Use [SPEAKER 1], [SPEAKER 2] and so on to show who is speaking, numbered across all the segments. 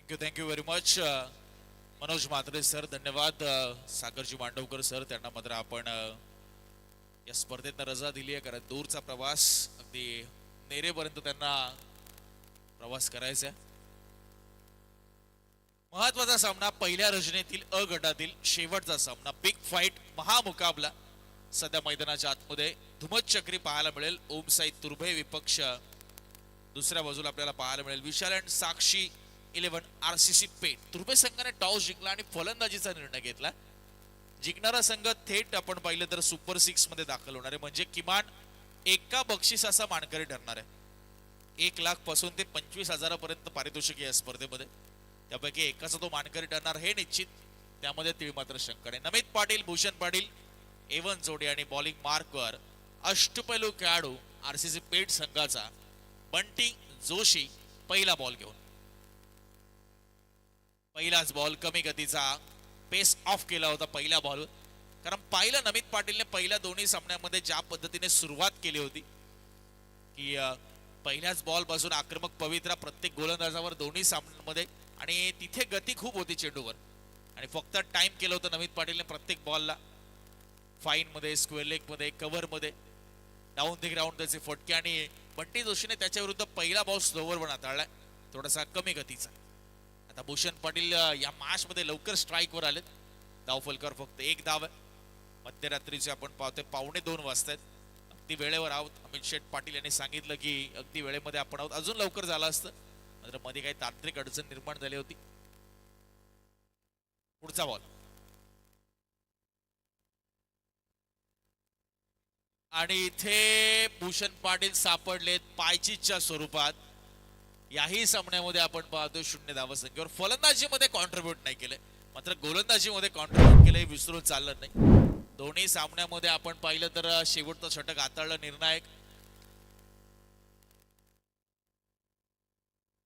[SPEAKER 1] Thank you very much Manoj Mhatre sir. धन्यवाद सागरजी Mandavkar sir. त्यांना मात्र आपण या स्पर्धेत रजा दिली आहे, कारण दूरचा प्रवास अगदी नेरेपर्यंत त्यांना प्रवास करायचा आहे. महत्वाचा सामना पहिल्या रचनेतील अ गटातील शेवटचा सामना, बिग फाईट, महामुकाबला सध्या मैदानाच्या आतमध्ये धुमत चक्री पाहायला मिळेल. ओमसाई तुर्भे विपक्ष दुसऱ्या बाजूला आपल्याला पाहायला मिळेल विशाल अँड साक्षी 11 आरसीसी पेठ. तुर्भे संघाने टॉस जिंकला आणि फलंदाजीचा निर्णय घेतला. जिंकणारा संघ थेट आपण पाहिलं तर सुपर 6 मध्ये दाखल होणार आहे, म्हणजे किमान एका बक्षिसाचा मानकरी ठरणार आहे. 1,00,000 पासून ते 25,000 पर्यंत पारितोषिक या स्पर्धेमध्ये, त्यापैकी एकाचा तो मानकरी ठरणार हे निश्चित. त्यामध्ये तीळ मात्र शंका नाही. नमित पाटील, भूषण पाटील, एवन जोडे आणि बॉलिंग मार्कवर अष्टपैलू खेळाडू आरसीसी पेठ संघाचा बंटी जोशी पहिला बॉल घेऊन. पहिलाच बॉल कमी गतीचा पेस ऑफ केला होता पहिल्या बॉलवर, कारण पाहिलं नमित पाटीलने पहिल्या दोन्ही सामन्यामध्ये ज्या पद्धतीने सुरुवात केली होती की पहिल्याच बॉल पासून आक्रमक पवित्रा प्रत्येक गोलंदाजावर दोन्ही सामन्यांमध्ये, आणि तिथे गती खूप होती चेंडूवर, आणि फक्त टाइम केलं होतं नमित पाटीलने प्रत्येक बॉलला. फाईन मध्ये, स्क्वेअर लेग मध्ये, कव्हर मध्ये, डाऊन द ग्राउंड त्याचे फटके, आणि बंटी जोशीने त्याच्या विरुद्ध पहिला बॉल स्लोवर पण हाताळलाय, थोडासा कमी गतीचा. आता भूषण पाटील या मॅच मध्ये लवकर स्ट्राईक वर आलेत. धाव फलकावर फक्त एक धाव आहे. मध्यरात्रीचे आपण पाहतोय 1:45 वाजतायत. अगदी वेळेवर आहोत. अमित शेठ पाटील यांनी सांगितलं की अगदी वेळेमध्ये आपण आहोत. अजून लवकर झालं असतं, मात्र मध्ये काही तांत्रिक अडचण निर्माण झाली होती. पुढचा बॉल, आणि इथे भूषण पाटील सापडलेत पायचीच्या स्वरूपात. याही सामन्यामध्ये आपण पाहतो 0 धावसंख्येवर. फलंदाजीमध्ये कॉन्ट्रीब्यूट नाही केलंय, मात्र गोलंदाजीमध्ये कॉन्ट्रीब्यूट केलंय, विसरून चाललं नाही. दोन्ही सामन्यामध्ये आपण पाहिलं तर शेवटचं षटक हाताळलं निर्णायक.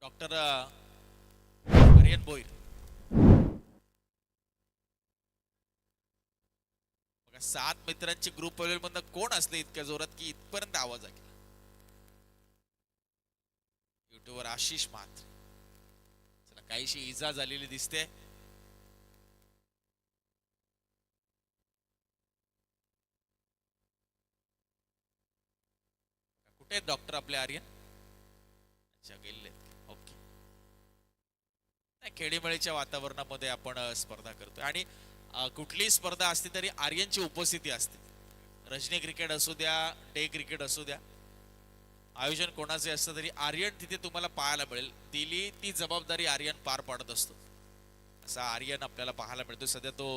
[SPEAKER 1] डॉक्टर आर्यन भोईर. 7 मित्रांची ग्रुप मधनं कोण असले इतक्या जोरात की इथपर्यंत आवाज ऐकला. युट्यूबवर आशिष म्हात्रे. चला, काहीशी इजा झालेली दिसते. कुठे डॉक्टर आपले आर्यन? अच्छा, गेले. ओके. खेळीमेळीच्या वातावरणामध्ये आपण स्पर्धा करतोय, आणि कुठलीही स्पर्धा असते तरी आर्यनची उपस्थिती असते. रजनी क्रिकेट असू द्या, डे क्रिकेट असू द्या, आयोजन कोणाचे असतं तरी आर्यन तिथे तुम्हाला पाहायला मिळेल. दिली ती जबाबदारी आर्यन पार पाडत असतो. असा आर्यन आपल्याला पाहायला मिळतोय. सध्या तो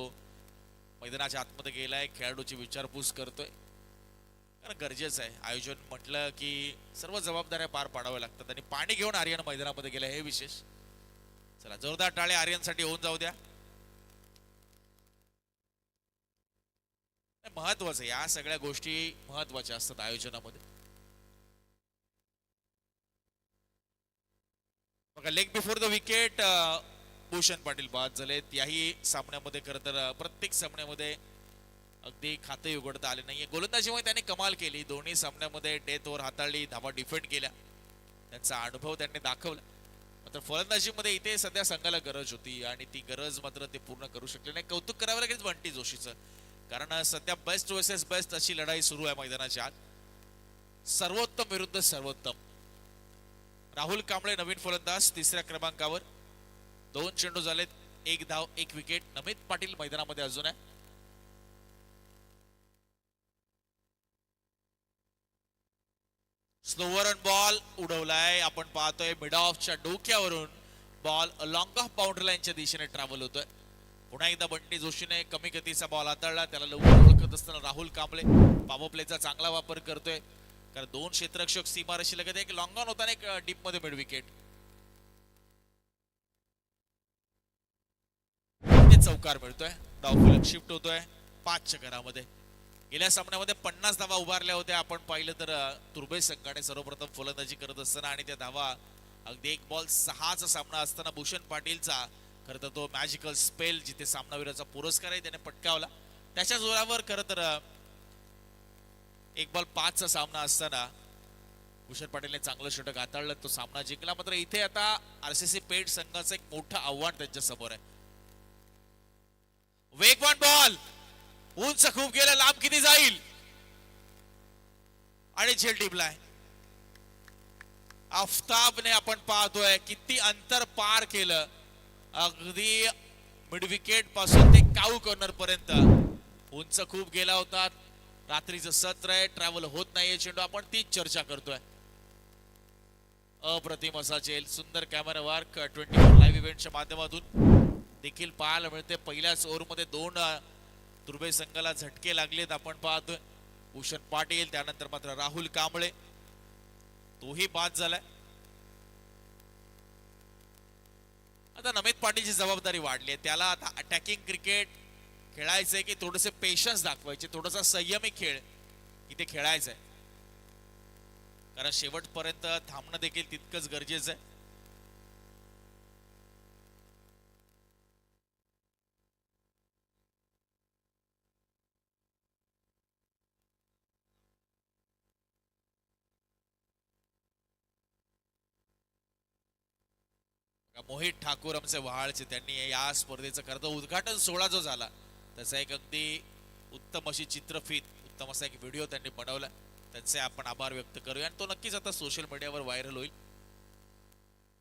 [SPEAKER 1] मैदानाच्या आतमध्ये गेलाय, खेळाडूची विचारपूस करतोय, कारण गरजेचं आहे. आयोजन म्हटलं की सर्व जबाबदाऱ्या पार पाडाव्या लागतात, आणि पाणी घेऊन आर्यन मैदानामध्ये गेलाय हे विशेष. चला, जोरदार टाळे आर्यनसाठी होऊन जाऊ द्या. महत्वाचं, या सगळ्या गोष्टी महत्वाच्या असतात आयोजनामध्ये. बघा, leg before the wicket Bhushan Patil बाद झालेत. याही सामन्यामध्ये खरं तर प्रत्येक सामन्यामध्ये अगदी खाते उघडता आले नाहीये. गोलंदाजीमध्ये त्यांनी कमाल केली. दोन्ही सामन्यामध्ये डेथ ओव्हर हाताळली, धावा डिफेंड केल्या, त्यांचा अनुभव त्यांनी दाखवला. मात्र फलंदाजीमध्ये इथे सध्या संघाला गरज होती, आणि ती गरज मात्र ते पूर्ण करू शकले नाही. कौतुक करावं लागेल बंटी जोशीचं, कारण सध्या बेस्ट वर्सेस बेस्ट अशी लढाई सुरू आहे मैदानाच्या आत. सर्वोत्तम विरुद्ध सर्वोत्तम. राहुल कांबळे नवीन फलंदाज, तिसऱ्या क्रमांकावर. 2 चेंडू झालेत, 1 धाव, 1 विकेट. नमित पाटील मैदानामध्ये अजून आहे. स्लोवर बॉल उडवलाय. आपण पाहतोय मिड ऑफच्या डोक्यावरून बॉल लॉंग ऑफ बाउंड्री लाईनच्या दिशेने ट्रॅव्हल होतोय. पुन्हा एकदा बंटी जोशीने कमी गतीचा बॉल हाताळला. त्याला लवकर ओळखत असताना राहुल कांबळे पॉवर प्लेचा चांगला वापर करतोय, कारण 2 क्षेत्ररक्षक सीमारेषी लगत, एक लॉंग ऑन होता आणि एक डीप मध्ये मिड विकेट. चौकार मिळतोय. डावफलक शिफ्ट होतोय 5च्या घरामध्ये. गेल्या सामन्यामध्ये 50 धावा उभारल्या होत्या. आपण पाहिलं तर तुर्भे संघाने सर्वप्रथम फलंदाजी करत असताना, आणि त्या धावा अगदी 1 बॉल 6चा सामना असताना भूषण पाटीलचा खरं तर तो मॅजिकल स्पेल, जिथे सामनावीराचा पुरस्कार आहे, त्याने पटकावला. त्याच्या जोरावर खरं तर 1 बॉल 5चा सामना असताना भूषण पाटीलने चांगलं षटक हाताळलं, तो सामना जिंकला. मात्र इथे आता आरसीसी पेठ संघाचं एक मोठं आव्हान त्यांच्या समोर आहे. वेगवान बॉल, उंच खूप गेला, लांब किती जाईल आणि झेल टिपलाय. आफताबने आपण पाहतोय किती अंतर पार केलं, अगदी मिड विकेट पासून ते काऊ कॉर्नर पर्यंत. उंच खूप गेला होता. रात्रीचं सत्र आहे, ट्रॅव्हल होत नाहीये चेंडू, आपण तीच चर्चा करतोय. अप्रतिम असा चेल, सुंदर कॅमेरा वर्क 24 लाईव्ह इव्हेंटच्या माध्यमातून देखील पाहायला मिळते. पहिल्याच ओव्हरमध्ये 2 तुर्भे संघाला झटके लागलेत आपण पाहतोय. भूषण पाटील, त्यानंतर मात्र राहुल कांबळे, तोही बाद झालाय. आता नमित पाटीलची जबाबदारी वाढली आहे. त्याला आता अटॅकिंग क्रिकेट खेळायचंय की थोडेसे पेशन्स दाखवायचे, थोडासा संयमी खेळ इथे खेळायचंय, कारण शेवटपर्यंत थांबणं देखील तितकंच गरजेचं आहे. मोहित ठाकूर आमचे वहाळचे, त्यांनी या स्पर्धेचं खरं तर उद्घाटन सोहळा जो झाला त्याचा एक अगदी उत्तम अशी चित्रफित, उत्तम असा एक व्हिडिओ त्यांनी बनवला. त्यांचे आपण आभार व्यक्त करूया आणि तो नक्कीच आता सोशल मीडियावर व्हायरल होईल.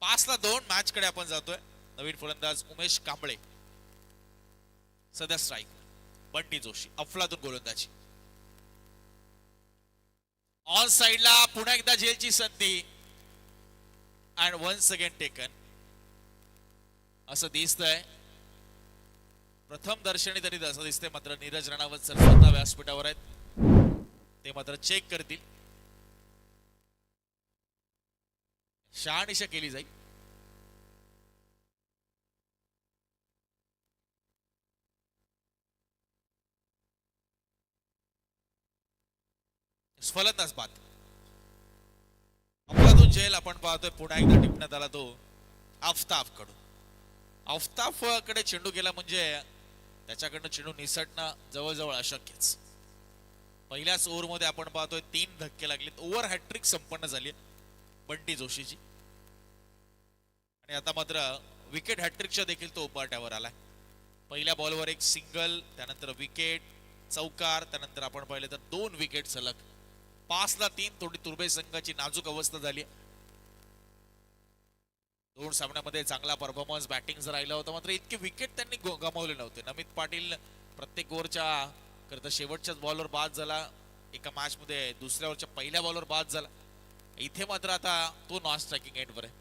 [SPEAKER 1] 5-2 मॅच कडे आपण जातोय. नवीन फलंदाज उमेश कांबळे सध्या स्ट्राईक, बंटी जोशी अफलातून गोलंदाजी. ऑन साइडला पुन्हा एकदा झेलची संधी अँड वन्स अगेन टेकन असं दिसतंय. प्रथम दर्शनी तरी असं दिसतंय. मात्र नीरज राणावत सर स्वतः व्यासपीठावर आहेत, ते मात्र चेक करतील. शहानिशा केली जाईल. फलंदाज बाद. अफलातून झेल आपण पाहतोय पुन्हा एकदा टिपण्यात आला तो आफताब कडून. आफताब कडे चेंडू गेला म्हणजे त्याच्याकडनं चेंडू निसटणं जवळजवळ अशक्यच. पहिल्याच ओव्हरमध्ये आपण पाहतोय 3 धक्के लागलेत. ओव्हर हॅट्रिक संपन्न झाली बंटी जोशीची आणि आता मात्र विकेट हॅट्रिकच्या देखील तो उपाट्यावर आलाय. पहिल्या बॉलवर एक सिंगल, त्यानंतर विकेट, चौकार, त्यानंतर आपण पाहिले तर 2 विकेट सलग. 5-3 थोडी तुर्भे संघाची नाजूक अवस्था झाली. 2 सामन्यामध्ये चांगला परफॉर्मन्स बॅटिंगचा राहिला होता, मात्र इतके विकेट त्यांनी गमावले नव्हते. नमित पाटील प्रत्येक ओव्हरच्या करता शेवटच्याच बॉलवर बाद झाला. एका मॅच मध्ये दुसऱ्या ओव्हरच्या पहिल्या बॉलवर बाद झाला. इथे मात्र आता तो नॉन स्ट्रायकिंग एंडवर आहे.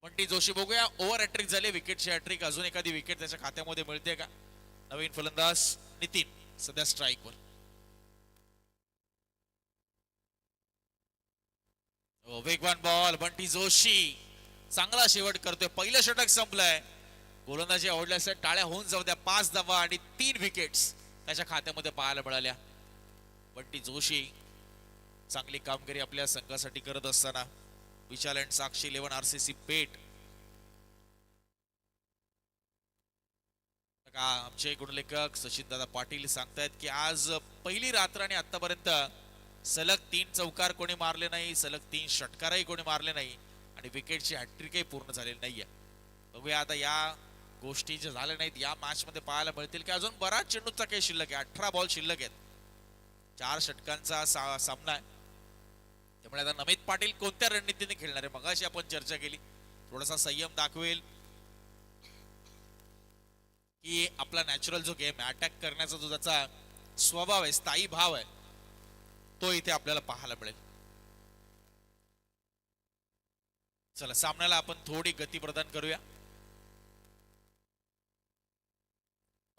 [SPEAKER 1] बंटी जोशी, बघूया ओव्हर हॅट्रिक झाले, विकेटची हॅट्रिक, अजून एखादी विकेट त्याच्या खात्यामध्ये मिळते का. नवीन फलंदाज नितीन सध्या स्ट्राईकवर. वेगवान बॉल, बंटी जोशी चांगला शेवट करतोय. पहिलं षटक संपलंय. गोलंदाजी आवडल्या असेल टाळ्या होऊन जाऊ द्या. 5 धावा आणि 3 विकेट्स त्याच्या खात्यामध्ये पाहायला मिळाल्या. बंटी जोशी चांगली कामगिरी आपल्या संघासाठी करत असताना विशाल अँड साक्षी 11 आरसीसी पेठ. आमचे गुणलेखक सचिन दादा पाटील सांगतायत की आज पहिली रात्र आणि आतापर्यंत सलग 3 चौकार कोणी मारले नाही, सलग 3 षटकारही कोणी मारले नाही आणि विकेटची हॅट्रिकही पूर्ण झालेली नाहीये. बघूया आता या गोष्टी ज्या झाल्या नाहीत या मॅच मध्ये पाहायला मिळतील की अजून बराच चेंडूचा काही शिल्लक आहे. 18 बॉल शिल्लक आहेत. 4 षटकांचा सामना आहे. त्यामुळे आता नमित पाटील कोणत्या रणनीतीने खेळणार आहे, मगाशी आपण चर्चा केली. थोडासा संयम दाखवेल की आपला नॅचरल जो गेम आहे, अटॅक करण्याचा जो त्याचा स्वभाव आहे, स्थायी भाव आहे, तो इथे आपल्याला पाहायला मिळेल. चला सामन्याला आपण थोडी गती प्रदान करूया.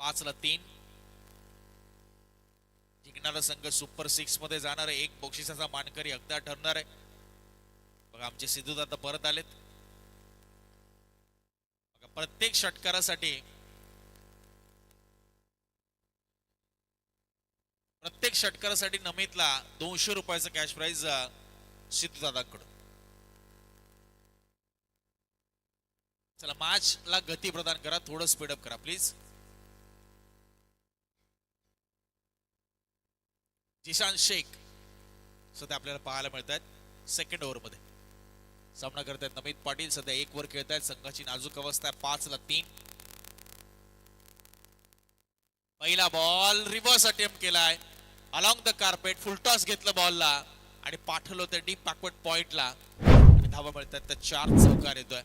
[SPEAKER 1] 5-3 जिंकणारा संघ सुपर 6 मध्ये जाणार आहे. 1 बक्षिसाचा मानकरी अगदा ठरणार आहे. बघा आमचे सिद्धू दादा परत आलेत. बघा प्रत्येक षटकारासाठी नमितला 200 रुपयाचं कॅश प्राइज सिद्धू दादाकडून. चला मॅचला गती प्रदान करा, थोडं स्पीडअप करा प्लीज. जिशान शेख सध्या आपल्याला पाहायला मिळत आहेत सेकंड ओव्हर मध्ये सामना करतायत नमित पाटील. सध्या 1 वर खेळतायत. संघाची नाजूक अवस्था आहे. 5-3. पहिला बॉल रिव्हर्स अटेम्प्ट केलाय along the carpet. Full toss घेतलं बॉलला आणि पाठवलं होतं डीप बॅकवर्ड पॉइंटला आणि धावा मिळतात. तर 4 चौकार येतोय.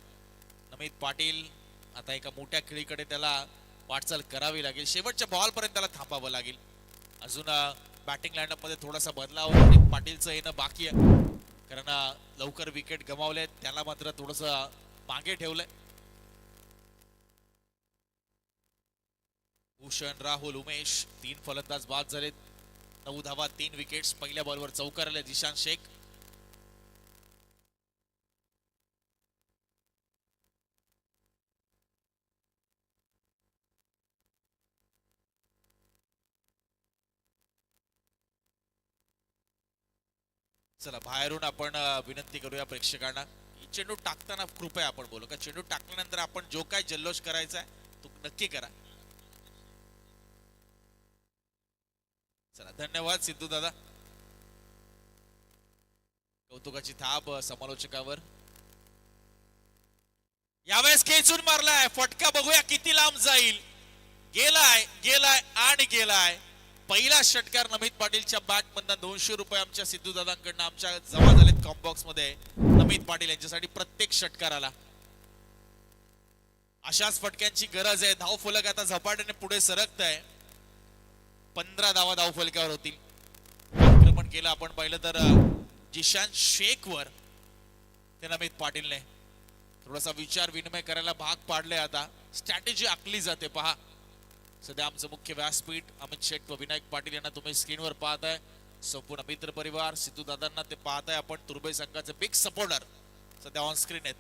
[SPEAKER 1] नमित पाटील आता एका मोठ्या खेळीकडे त्याला वाटचाल करावी लागेल. शेवटच्या बॉल पर्यंत त्याला थांबावं लागेल. अजून बॅटिंग लाईनअप मध्ये थोडासा बदलाव नमित पाटीलचं येणं बाकी आहे, कारण लवकर विकेट गमावले. त्याला मात्र थोडस मागे ठेवलंय. भूषण, राहुल, उमेश 3 फलंदाज बाद झालेत. 9 धावा 3 विकेट्स. पहिल्या बॉलवर चौकार आले जिशान शेख. चला बाहेरून आपण विनंती करूया प्रेक्षकांना, चेंडू टाकताना कृपया आपण बोलू का चेंडू टाकल्यानंतर आपण जो काय जल्लोष करायचा आहे तो नक्की करा. चला धन्यवाद सिद्धू दादा. कौतुकाची थाप समालोचकावर. यावेळेस खेचून मारलाय फटका. बघूया किती लांब जाईल. गेलाय गेलाय आणि गेलाय. पहिला षटकार नमित पाटीलच्या बॅट मधून 200 रुपये आमच्या सिद्धू दादांकडून आमच्या जमा झालेत कॉम बॉक्स मध्ये. नमित पाटील यांच्यासाठी प्रत्येक षटकाराला अशाच फटक्यांची गरज आहे. धाव फलक आता झपाट्याने पुढे सरकत आहे. 15 धावा धाव फलकावर होतील. आक्रमण केलं आपण पाहिलं तर जिशान शेख वर ते नमित पाटीलने थोडासा विचार विनिमय करायला भाग पाडले. आता स्ट्रॅटेजी आखली जाते पहा. सध्या आमचं मुख्य व्यासपीठ अमित शेख व विनायक पाटील यांना तुम्ही स्क्रीनवर पाहताय. संपूर्ण मित्र परिवार सिद्धू दादांना ते पाहताय आपण. तुर्बे संघाचे बिग सपोर्टर सध्या ऑन स्क्रीन आहेत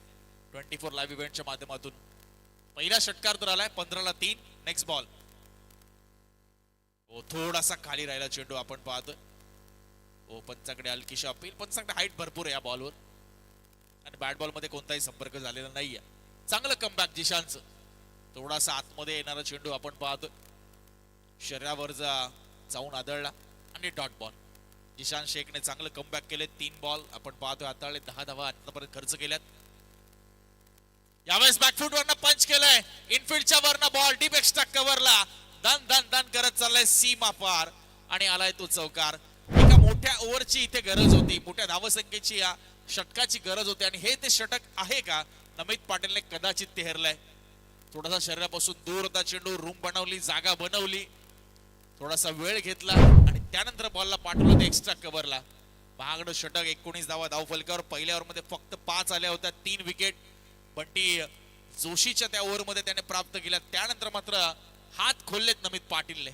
[SPEAKER 1] 24 लाईव्ह इव्हेंटच्या माध्यमातून. पहिला षटकार तर आलाय 15-3. Next ball. थोडासा खाली राहिला चेंडू आपण पाहतोय. पंचाकडे हलकीशी अपील. पंचाकडे हाईट भरपूर आहे या बॉलवर आणि बॅट बॉल मध्ये कोणताही संपर्क झालेला नाहीये. चांगलं कमबॅक जिशानचं. थोडासा आतमध्ये येणारा चेंडू आपण पाहतोय. शरीरावर जाऊन आदळला आणि डॉट बॉल. जिशान शेखने चांगलं कमबॅक केले. 3 बॉल आपण पाहतोय हाताळले. 10 धावा आतापर्यंत खर्च केल्यात. यावेळेस बॅकफूट वरनं पंच केलाय. इनफिल्डच्या वरनं बॉल डीप एक्स्ट्रा कव्हरला दन दन दन करत चाललाय सीमा पार आणि आलाय तो चौकार. एका मोठ्या ओव्हरची इथे गरज होती. मोठ्या धावसंख्येची या षटकाची गरज होती आणि हे ते षटक आहे का नमित पाटीलने कदाचित ते हेरलंय. थोडासा शरीरापासून दूर होता चेंडू. रूम बनवली, जागा बनवली, थोडासा वेळ घेतला आणि त्यानंतर बॉलला पाठवलं ते एक्स्ट्रा कव्हरला. महागडं षटक. 19 धावा धाव फलकावर. पहिल्या ओव्हर मध्ये फक्त 5 आल्या होत्या. 3 विकेट बंटी जोशीच्या त्या ओव्हर मध्ये त्याने प्राप्त केल्या. त्यानंतर मात्र हात खोललेत नमित पाटीलने.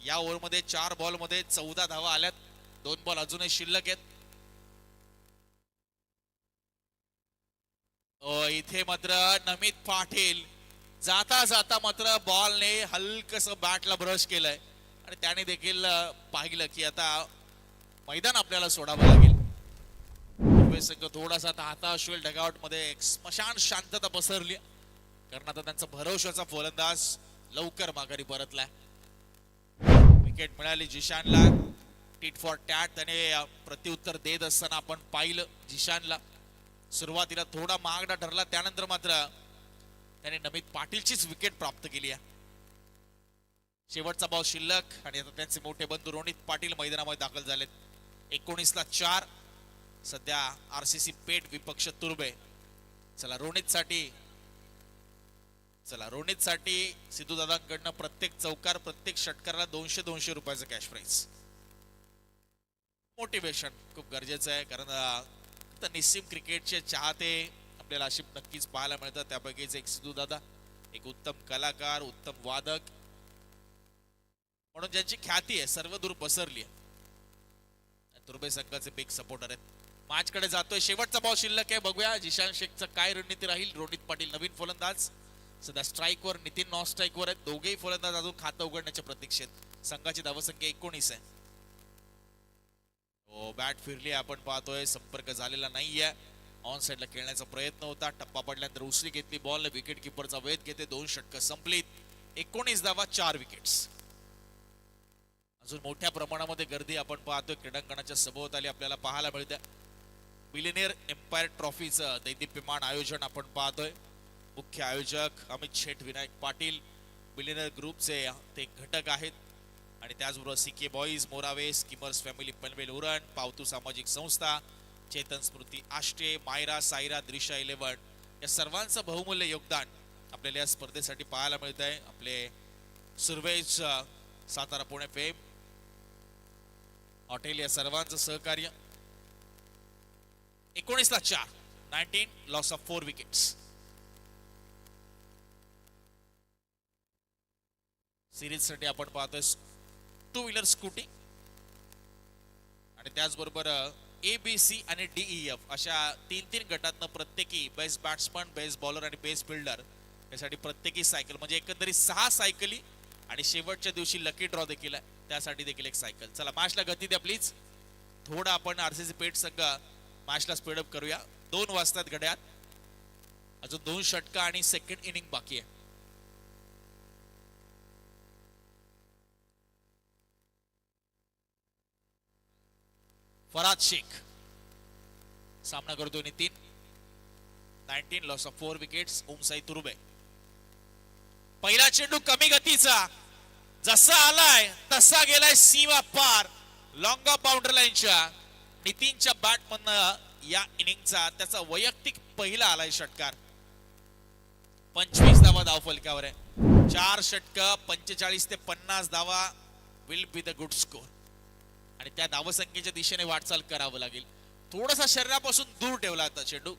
[SPEAKER 1] या ओव्हर मध्ये 4 बॉल मध्ये 14 धावा आल्यात. 2 बॉल अजूनही शिल्लक आहेत. इथे मात्र नमित पाटील जाता जाता मात्र बॉलने हलकस बॅटला ब्रश केलंय आणि त्याने देखील पाहिलं की आता मैदान आपल्याला सोडावं लागेल. संघ थोडासा आता हताश होईल. डगआउट मध्ये एक स्मशान शांतता पसरली, कारण आता त्यांचा भरवशाचा फलंदाज लवकर माघारी परतलाय. विकेट मिळाली जिशानला. टीट फॉर टॅट त्याने प्रत्युत्तर देत असताना आपण पाहिलं. जिशानला सुरुवातीला थोडा महागडा ठरला, त्यानंतर मात्र त्याने नमित पाटीलचीच विकेट प्राप्त केली आहे. शेवटचा बॉल शिल्लक आणि आता त्यांचे मोठे बंधू रोनित पाटील मैदानामध्ये दाखल झालेत. 19-4 सध्या आरसीसी पेट विपक्ष तुर्बे. चला रोनित साठी सिद्धू दादांकडनं प्रत्येक चौकार प्रत्येक षटकाराला 200 रुपयाचं कॅश प्राइस. मोटिवेशन खूप गरजेचं आहे, कारण निस्सीम क्रिकेटचे चाहते आपल्याला अशी नक्कीच पाहायला मिळतात. त्यापैकीच एक सिद्धू दादा, एक उत्तम कलाकार, उत्तम वादक म्हणून ज्यांची ख्याती आहे सर्वदूर पसरली आहे. तुर्बे संघाचे बिग सपोर्टर आहेत. मॅच कडे जातोय. शेवटचा बॉल शिल्लक आहे. बघूया जिशान शेखचं काय रणनीती राहील. रोनित पाटील नवीन फलंदाज सध्या स्ट्राईक वर, नितीन नॉन स्ट्राईक वर आहेत. दोघेही फलंदाज अजून खातं उघडण्याच्या प्रतीक्षेत. संघाची धावसंख्या 19 आहे. बॅट फिरली आपण पाहतोय, संपर्क झालेला नाहीये. ऑन साइडला खेळण्याचा प्रयत्न होता. टप्पा पडल्यानंतर उसळी घेतली बॉल. विकेट किपरचा वेध घेते. 2 षटकं संपलीत. 19 धावा 4 विकेट्स. अजून मोठ्या प्रमाणामध्ये गर्दी आपण पाहतोय क्रीडांगणाच्या सभोवताली आपल्याला पाहायला मिळते. बिलिनियर एम्पायर ट्रॉफीचं दैदिप्यमान आयोजन आपण पाहतोय. मुख्य आयोजक अमित शेठ, विनायक पाटील, बिलिनियर ग्रुपचे ते घटक आहेत. आणि त्याचबरोबर CK boys, Morave, schemers family Panvel Uran, पावतू सामाजिक संस्था, चेतन स्मृती आष्टे, मायरा, सायरा, द्रिशा 11 या सर्वांचं बहुमूल्य योगदान आपल्याला या स्पर्धेसाठी पाहायला मिळत आहे. आपले सुरवेज, सातारा पुणे फेम हॉटेल या सर्वांचं सहकार्य. 19-4, 19 लॉस ऑफ 4 विकेट्स. सिरीज साठी आपण पाहतोय 2 व्हीलर स्कूटी आणि त्याचबरोबर ABC आणि DEF अशा 3-3 गटातनं प्रत्येकी बेस्ट बॅट्समन, बेस्ट बॉलर आणि बेस्ट फिल्डर यासाठी प्रत्येकी सायकल, म्हणजे एकंदरीत 6 सायकली आणि शेवटच्या दिवशी लकी ड्रॉ देखील आहे, त्यासाठी देखील एक सायकल. चला मॅचला गती द्या प्लीज. थोडा आपण RCC पेठ संघ मॅचला स्पीडअप करूया. 2 वाजतात घड्यात, अजून 2 षटका आणि सेकंड इनिंग बाकी आहे. फराद शेख सामना करतोय Nitin. 19 loss of 4 wickets. Omsai Turube. पहिला चेंडू कमी गतीचा, जसा आलाय तसा गेलाय सीमा पार, लॉंग ऑफ बाउंड्री लाईनच्या. नितीनच्या बॅट मधनं या इनिंगचा त्याचा वैयक्तिक पहिला आलाय षटकार. 25 धावा धावफलकावर आहे. 4 षटक, 45 ते 50 धावा will be the good score. आणि त्या धावसंख्येच्या दिशेने वाटचाल करावं लागेल. थोडासा शरीरापासून दूर ठेवला होता चेंडू.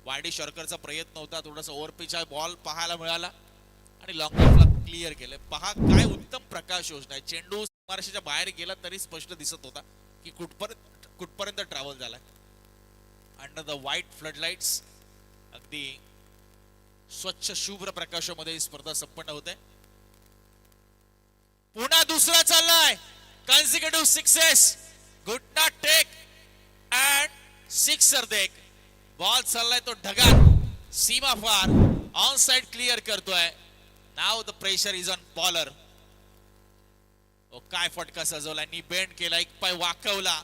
[SPEAKER 1] वायडी शॉर्करचा प्रयत्न होता, थोडासा ओव्हरपिच बॉल पाहायला मिळाला आणि लॉंग ऑफला क्लिअर केलं. पहा काय उत्तम प्रकाश योजना आहे. चेंडू मार्शाच्या बाहेर गेला तरी स्पष्ट दिसत होता की कुठपर्यंत ट्रॅव्हल झालाय. Under the white flood lights, अगदी स्वच्छ शुभ्र प्रकाशामध्ये ही स्पर्धा संपन्न होते. पुन्हा दुसरा चाललाय. Consecutive sixes, good not take and sixer देख. बॉल चाललाय तो ढगात, सीमा फार, ऑन साइड क्लिअर करतोय. नाव the pressure is on bowler. काय फटका सजवला, नी बेंड केला, एक पाय वाकवला.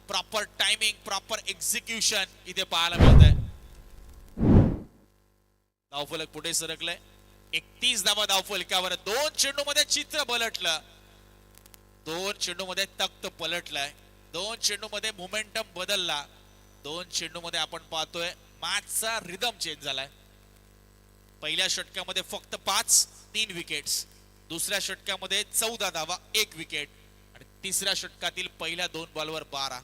[SPEAKER 1] प्रॉपर टायमिंग, प्रॉपर एक्झिक्युशन इथे पाहायला मिळतंय. धावफलक पुढे सरकलंय. 31 धावा धावफलकावर. 2 चेंडू मध्ये चित्र पलटलं. 2 चेंडू मध्ये तख्त पलटलाय. 2 चेंडू मध्ये मोमेंटम बदलला. 2 चेंडू मध्ये आपण पाहतोय मॅचचा रिदम चेंज झालाय. पहिल्या षटकामध्ये फक्त 5, 3 विकेट्स. दुसऱ्या षटकामध्ये 14 धावा, 1 विकेट. आणि तिसऱ्या षटकातील पहिल्या 2 बॉलवर 12.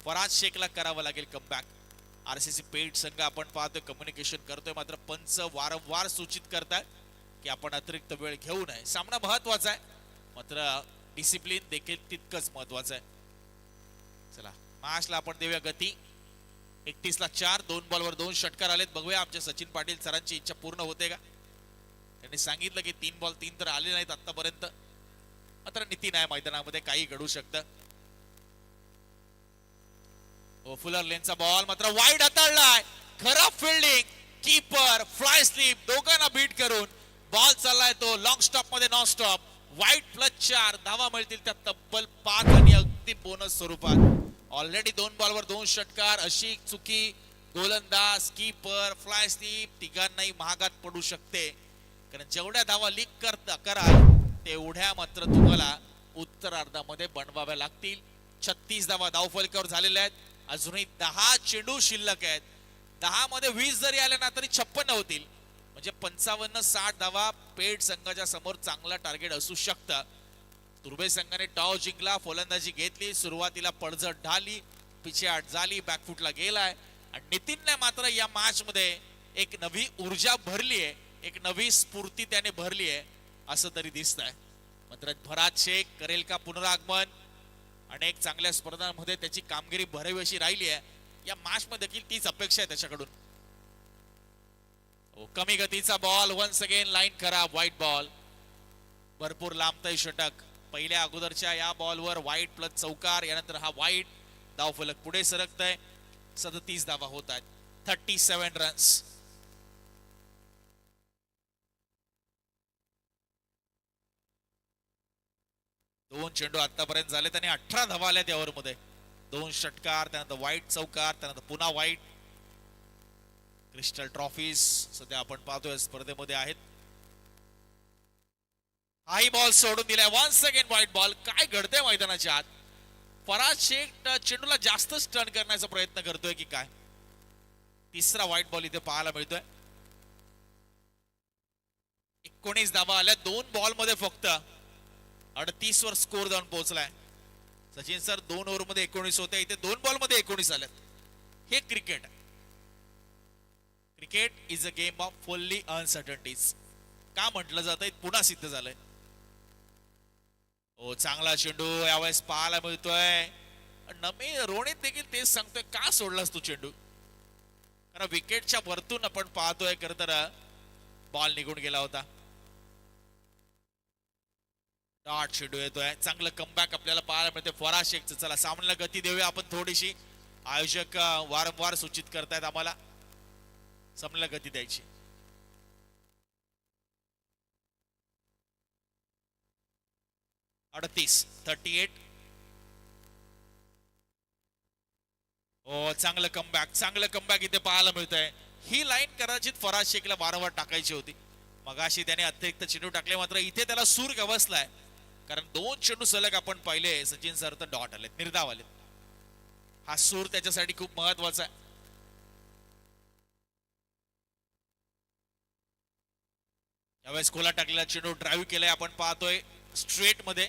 [SPEAKER 1] फराज शेखला करावं लागेल कमबॅक. RCC पेठ संघ आपण पाहतोय कम्युनिकेशन करतोय, मात्र पंच वारंवार सूचित करताय की आपण अतिरिक्त वेळ घेऊ नये. सामना महत्वाचा आहे, मात्र डिसिप्लिन देखील तितकंच महत्वाचं आहे. चला मॅचला आपण देऊया गती. 31-4, 2 बॉलवर 2 षटकार आलेत. बघूया आमच्या सचिन पाटील सरांची इच्छा पूर्ण होते का. त्यांनी सांगितलं की 3 बॉल 3 तर आले नाहीत आतापर्यंत, मात्र नितीन आहे मैदानामध्ये, काही घडू शकतं. फुलर लेनचा बॉल मात्र वाईड हाताळलाय. खराब फिल्डिंग, कीपर फ्लाय स्लिप, दोघांना बीट करून बॉल चाललाय तो लॉंग स्टॉप मध्ये नॉन स्टॉप. वाईट प्लस 4 धावा मिळतील त्या तब्बल 5 आणि अगदी बोनस स्वरूपात. ऑलरेडी 2 बॉलवर 2 षटकार. अशी चुकी गोलंदाज, कीपर, फ्लाय स्लिप तिघांनाही महागात पडू शकते. कारण जेवढ्या धावा लीक कराल तेवढ्या मात्र तुम्हाला उत्तरार्धामध्ये बनवाव्या लागतील. 36 धावा धावफलकावर झालेल्या आहेत. अजूनही 10 चेंडू शिल्लक आहेत. 10 मध्ये 20 जरी आले ना तरी 56 होतील. म्हणजे 55-60 धावा पेठ संघाच्या समोर चांगला टार्गेट असू शकतं. तुर्बे संघाने टॉस जिंकला, फलंदाजी घेतली, सुरुवातीला पडझड ढाली, पिछेहाट झाली, बॅकफुटला गेलाय. आणि नितीनने मात्र या मॅच मध्ये एक नवी ऊर्जा भरली आहे, एक नवी स्फूर्ती त्याने भरली आहे असं तरी दिसतंय. मात्र फराज शेख करेल का पुनरागमन. अनेक चांगल्या स्पर्धांमध्ये त्याची कामगिरी भरवेशी राहिली आहे. या मॅच मध्ये देखील तीच अपेक्षा आहे त्याच्याकडून. कमी गतीचा बॉल, वन्स अगेन लाईन खराब, व्हाईट बॉल. भरपूर लांबतय षटक. पहिल्या अगोदरच्या या बॉलवर व्हाईट प्लस चौकार, यानंतर हा व्हाईट. धावफलक पुढे सरकतय. 37 धावा होत आहेत. 37 रन्स. 2 चेंडू आतापर्यंत झालेत आणि 18 धावा आल्या त्या ओव्हरमध्ये. 2 षटकार, त्यानंतर वाईट चौकार, त्यानंतर पुन्हा वाईट. क्रिस्टल ट्रॉफीज सध्या आपण पाहतोय स्पर्धेमध्ये आहेत. हाई बॉल सोडून दिलाय. Once again white ball. काय घडतंय मैदानाच्या आत? फराज शेख चेंडूला जास्त स्टन करण्याचा प्रयत्न करतोय की काय? तिसरा व्हाईट बॉल इथे पाहायला मिळतोय. 19 धावा आल्या 2 बॉल मध्ये फक्त. 38 वर स्कोर जाऊन पोहोचलाय. सचिन सर 2 ओव्हर मध्ये 19 होते, इथे 2 बॉल मध्ये 19 आल्यात. हे cricket. Cricket is a game off fully uncertainties का म्हटलं जातंय पुन्हा सिद्ध झालंय. ओ चांगला चेंडू यावेळेस पाहायला मिळतोय. नमी रोहित देखील तेच सांगतोय, का सोडलास तू चेंडू? कारण विकेटच्या वरतून आपण पाहतोय खरं तर बॉल निघून गेला होता. डॉट चेंडू येतोय. चांगलं कमबॅक आपल्याला पाहायला मिळते फराज शेखचं. चला सामन्याला गती देऊया आपण थोडीशी. आयोजक वारंवार सूचित करतायत आम्हाला सामन्याला गती द्यायची. अडतीस 38. ओ चांगलं कमबॅक इथे पाहायला मिळतंय. ही लाईन कदाचित फराज शेखला वारंवार टाकायची होती. मगाशी त्याने अतिरिक्त चेंडू टाकले, मात्र इथे त्याला सूर गवसलाय. कारण 2 चेंडू सलग आपण पाहिले सचिन सर तर डॉट आले, निर्धाव आले. हा सूर त्याच्यासाठी खूप महत्वाचा आहे. यावेळेस खोला टाकलेला चेंडू ड्राईव्ह केलाय आपण पाहतोय स्ट्रेट मध्ये.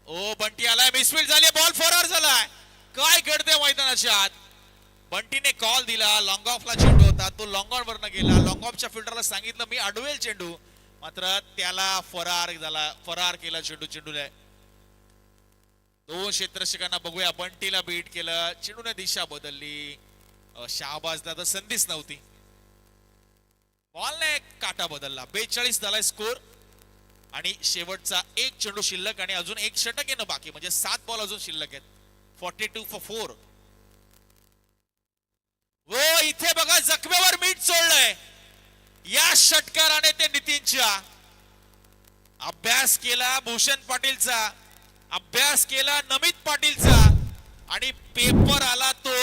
[SPEAKER 1] ओ बंटी आलाय, मिसफील्ड झाली, बॉल फॉरवर्ड झालाय. काय घडते मैदानाच्या आत? बंटीने कॉल दिला. लॉंग ऑफला चेंडू होता, तो लॉंग ऑन वरनं गेला. लॉंग ऑफच्या फिल्डरला सांगितलं मी अडवेल चेंडू, मात्र त्याला फरार केला चेंडूला. 2 क्षेत्ररक्षकांना बघूया. बंटीला बीट केलं, चेंडूने दिशा बदलली. शाहबाजला तर संधीच नव्हती. बॉलने काटा बदलला. 42 झालाय स्कोर आणि शेवटचा 1 चेंडू शिल्लक आणि अजून 1 षटक येणं बाकी, म्हणजे 7 बॉल अजून शिल्लक आहेत. 42 for 4. व इथे बघा जखमेवर मीठ सोडलंय या षटकाराने. ते नितीनच्या अभ्यास केला, भूषण पाटीलचा अभ्यास केला, नमित पाटीलचा आणि पेपर आला तो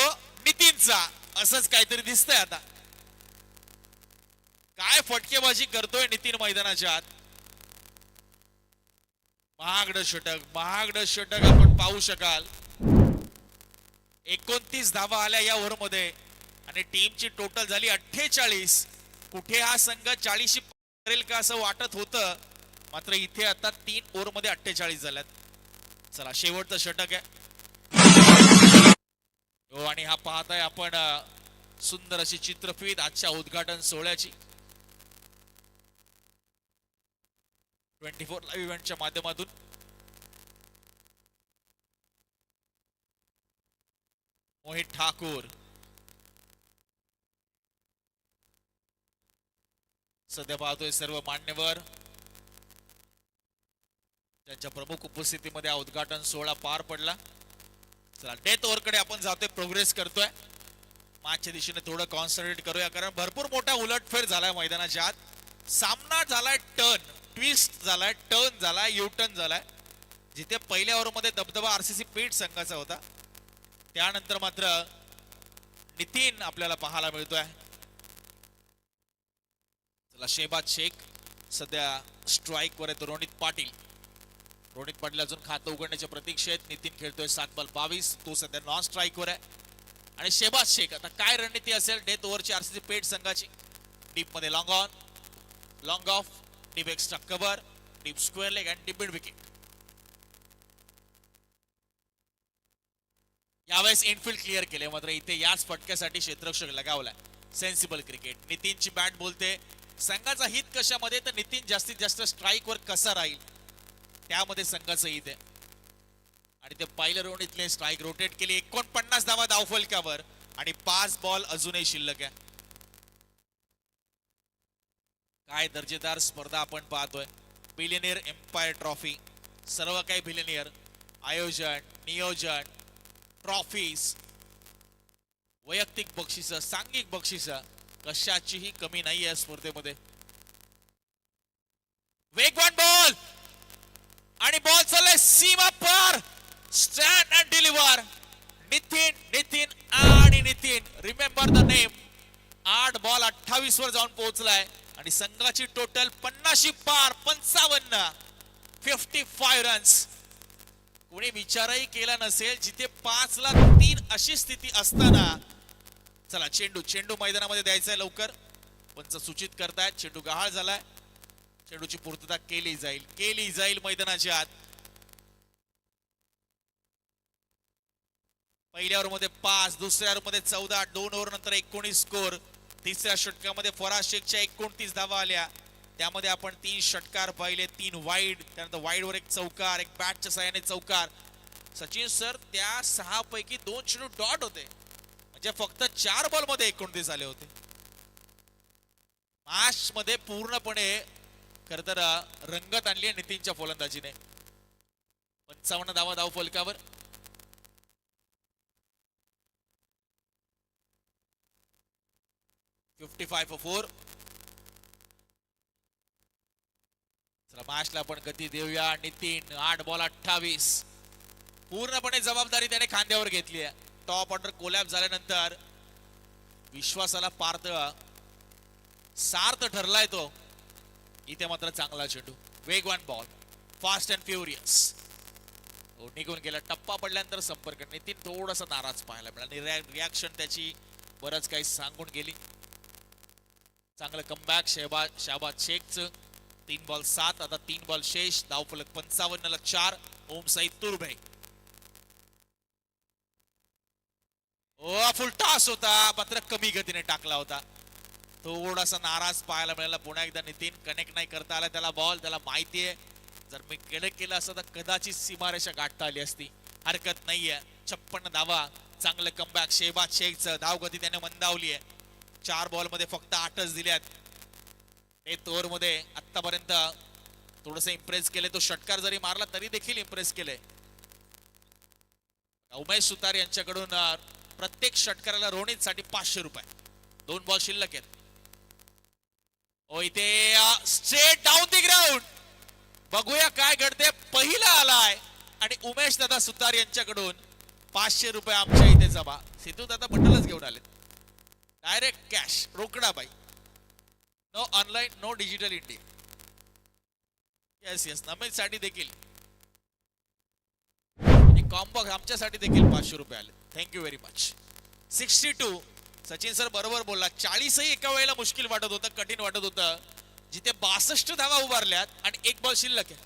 [SPEAKER 1] नितीनचा. असंच काहीतरी दिसतंय आता. काय फटकेबाजी करतोय नितीन मैदानाच्या आत. महागड षटक आपण पाहू शकाल. 29 धावा आल्या या ओव्हर मध्ये आणि टीमची टोटल झाली 48. कुठे हा संघ 40 करेल का असं वाटत होतं, मात्र इथे आता 3 ओव्हर मध्ये 48 झाल्यात. चला शेवटचं षटक आहे. हो आणि हा पाहताय आपण सुंदर अशी चित्रफीत आजच्या उद्घाटन सोहळ्याची 24 लाईव्ह इव्हेंटच्या माध्यमातून. मोहित ठाकूर सध्या पाहतोय सर्व मान्यवर त्यांच्या प्रमुख उपस्थितीमध्ये हा उद्घाटन सोहळा पार पडला. चला डेथ ओव्हर कडे आपण जातोय, प्रोग्रेस करतोय. मॅचच्या दिशेने थोडं कॉन्सन्ट्रेट करूया, कारण भरपूर मोठा उलटफेर झालाय मैदानाच्या आत. सामना झालाय ट्विस्ट झालाय, टर्न झालाय, यू टर्न झालाय. जिथे पहिल्या ओव्हर मध्ये दबदबा आरसीसी पेठ संघाचा होता, त्यानंतर मात्र नितीन आपल्याला पाहायला मिळतोय. चला शेहबाज शेख सध्या स्ट्राईक वर आहे. रोहित पाटील अजून खातं उघडण्याच्या प्रतीक्षेत. नितीन खेळतोय 7 बॉल 22, तो सध्या नॉन स्ट्राईक वर आहे. आणि शेहबाज शेख आता काय रणनीती असेल डेथ ओव्हरची आरसीसी पेठ संघाची. डीप मध्ये long on, long off, deep extra cover, deep square leg and deep mid wicket. यावेळेस इनफिल्ड क्लिअर केले, मात्र इथे याच फटक्यासाठी क्षेत्ररक्षक लगावलाय. Sensible cricket. नितीनची बॅट बोलते संघाचा हित कशामध्ये, तर नितीन जास्तीत जास्त स्ट्राईक वर कसा राहील त्यामध्ये संघाचं हित आहे. आणि ते पहिलं रोहितने स्ट्राईक रोटेट केली. 49 धावा धावफलकावर आणि 5 बॉल अजूनही शिल्लक आहे. काय दर्जेदार स्पर्धा आपण पाहतोय. बिलियनियर एम्पायर ट्रॉफी, सर्व काही बिलियनियर, आयोजन, नियोजन, ट्रॉफीज, वैयक्तिक बक्षीस, सांघिक बक्षीस, कशाचीही कमी नाही या स्पर्धेमध्ये. वेगवान बॉल आणि बॉल चाललाय see Nitin, remember the name. 8 ball 28 वर जाऊन पोहोचलाय आणि संघाची टोटल 50 पार 55 55 रन्स. कोणी विचारही केला नसेल जिथे 5-3 अशी स्थिती असताना. चला चेंडू मैदानामध्ये द्यायचा आहे लवकर. पंच सूचित करतायत चेंडू गहाळ झालाय. चेंडूची पूर्तता केली जाईल मैदानाच्या आत. पहिल्या ओव्हर मध्ये 5, दुसऱ्या ओव्हर मध्ये 14, 2 ओव्हर नंतर 19 स्कोर. तिसऱ्या षटकामध्ये फराज शेखच्या 29 धावा आल्या. त्यामध्ये आपण 3 षटकार पाहिले, 3 वाईड, त्यानंतर वाईड वर एक चौकार, एक बॅटच्या साहाय्याने चौकार. सचिन सर, त्या 6 पैकी 2 चेंडू डॉट होते, म्हणजे फक्त 4 बॉल मध्ये 29 आले होते. मॅच मध्ये पूर्णपणे खर तर रंगत आणली आहे नितीनच्या फलंदाजीने. 55 धावा धाव फलकावर. $55 for 4. चला मॅचला आपण गती देऊया. नितीन 8 बॉल 28, पूर्णपणे जबाबदारी त्याने खांद्यावर घेतली आहे. टॉप ऑर्डर कोलॅप झाल्यानंतर विश्वासाला पार्थ सार्थ ठरलाय तो. इथे मात्र चांगला चेंडू, वेगवान बॉल, फास्ट अँड फ्युरियस. निघून गेला. टप्पा पडल्यानंतर संपर्क. नितीन थोडासा नाराज पाहायला मिळाला. रिॲक्शन त्याची बरंच काही सांगून गेली. चांगलं कमबॅक शहबाज शेखचं. 3 बॉल 7, आता 3 बॉल शेष. धावफलक 55 ला 4. ओम साई तुर्भे. फुल टॉस होता, मात्र कमी गतीने टाकला होता. थोडासा नाराज पाहायला मिळाला. पुन्हा एकदा नितीन कनेक्ट नाही करता आला त्याला बॉल. त्याला माहितीये जर मी केलं असं तर कदाचित सीमारेषा गाठता आली असती. हरकत नाहीये. 56 धावा. चांगलं कमबॅक शहबाज शेखचं. धावगती त्याने मंदावली आहे. 4 बॉल मध्ये फक्त 8च दिल्यात. एक ओव्हर मध्ये आतापर्यंत थोडस इम्प्रेस केले. तो षटकार जरी मारला तरी देखील इम्प्रेस केले. उमेश सुतार यांच्याकडून प्रत्येक षटकाराला रोनित साठी ₹500. 2 बॉल शिल्लक आहेत. इथे स्ट्रेट डाऊन दी ग्राउंड. बघूया काय घडते. पहिला आलाय आणि उमेश दादा सुतार यांच्याकडून ₹500 आमच्या इथे जमा. सिद्धू दादा बंडलच घेऊन आले. डायरेक्ट कॅश, रोकडा बाई. No online, no digital India. Yes Namesh साठी देखील कॉम्बो आमच्यासाठी देखील ₹500 आले. Thank you very much. 62. Sachin sir बरोबर बोलला. 40ही एका वेळेला मुश्किल वाटत होतं, कठीण वाटत होतं, जिथे 62 धावा उभारल्यात आणि 1 बॉल शिल्लक आहे.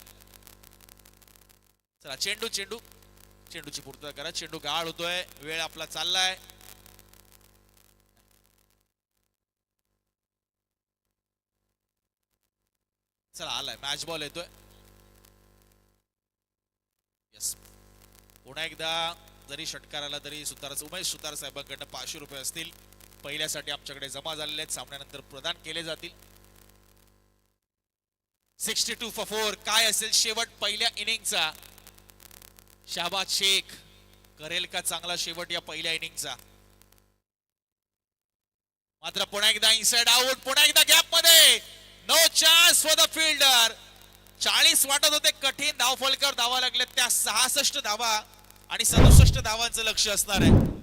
[SPEAKER 1] चला चेंडूची पूर्तता करा. चेंडू गाळ होतोय. वेळ आपला चाललाय. चला आलाय. मॅच बॉल येतोय. यस. पुन्हा एकदा जरी षटकार आला तरी उमेश सुतार साहेबांकडनं ₹500 असतील. पहिल्यासाठी आमच्याकडे जमा झालेले आहेत. सामन्यानंतर प्रदान केले जातील. 62 for 4. काय असेल शेवट पहिल्या इनिंगचा. शहबाज शेख करेल का चांगला शेवट या पहिल्या इनिंगचा. मात्र पुन्हा एकदा इनसाइड आउट. पुन्हा एकदा गॅप मध्ये. No chance for the fielder. 40 वाटत होते कठीण. धाव फलकावर धावा लागले. त्या 66 धावा आणि 67 धावांचं लक्ष असणार आहे.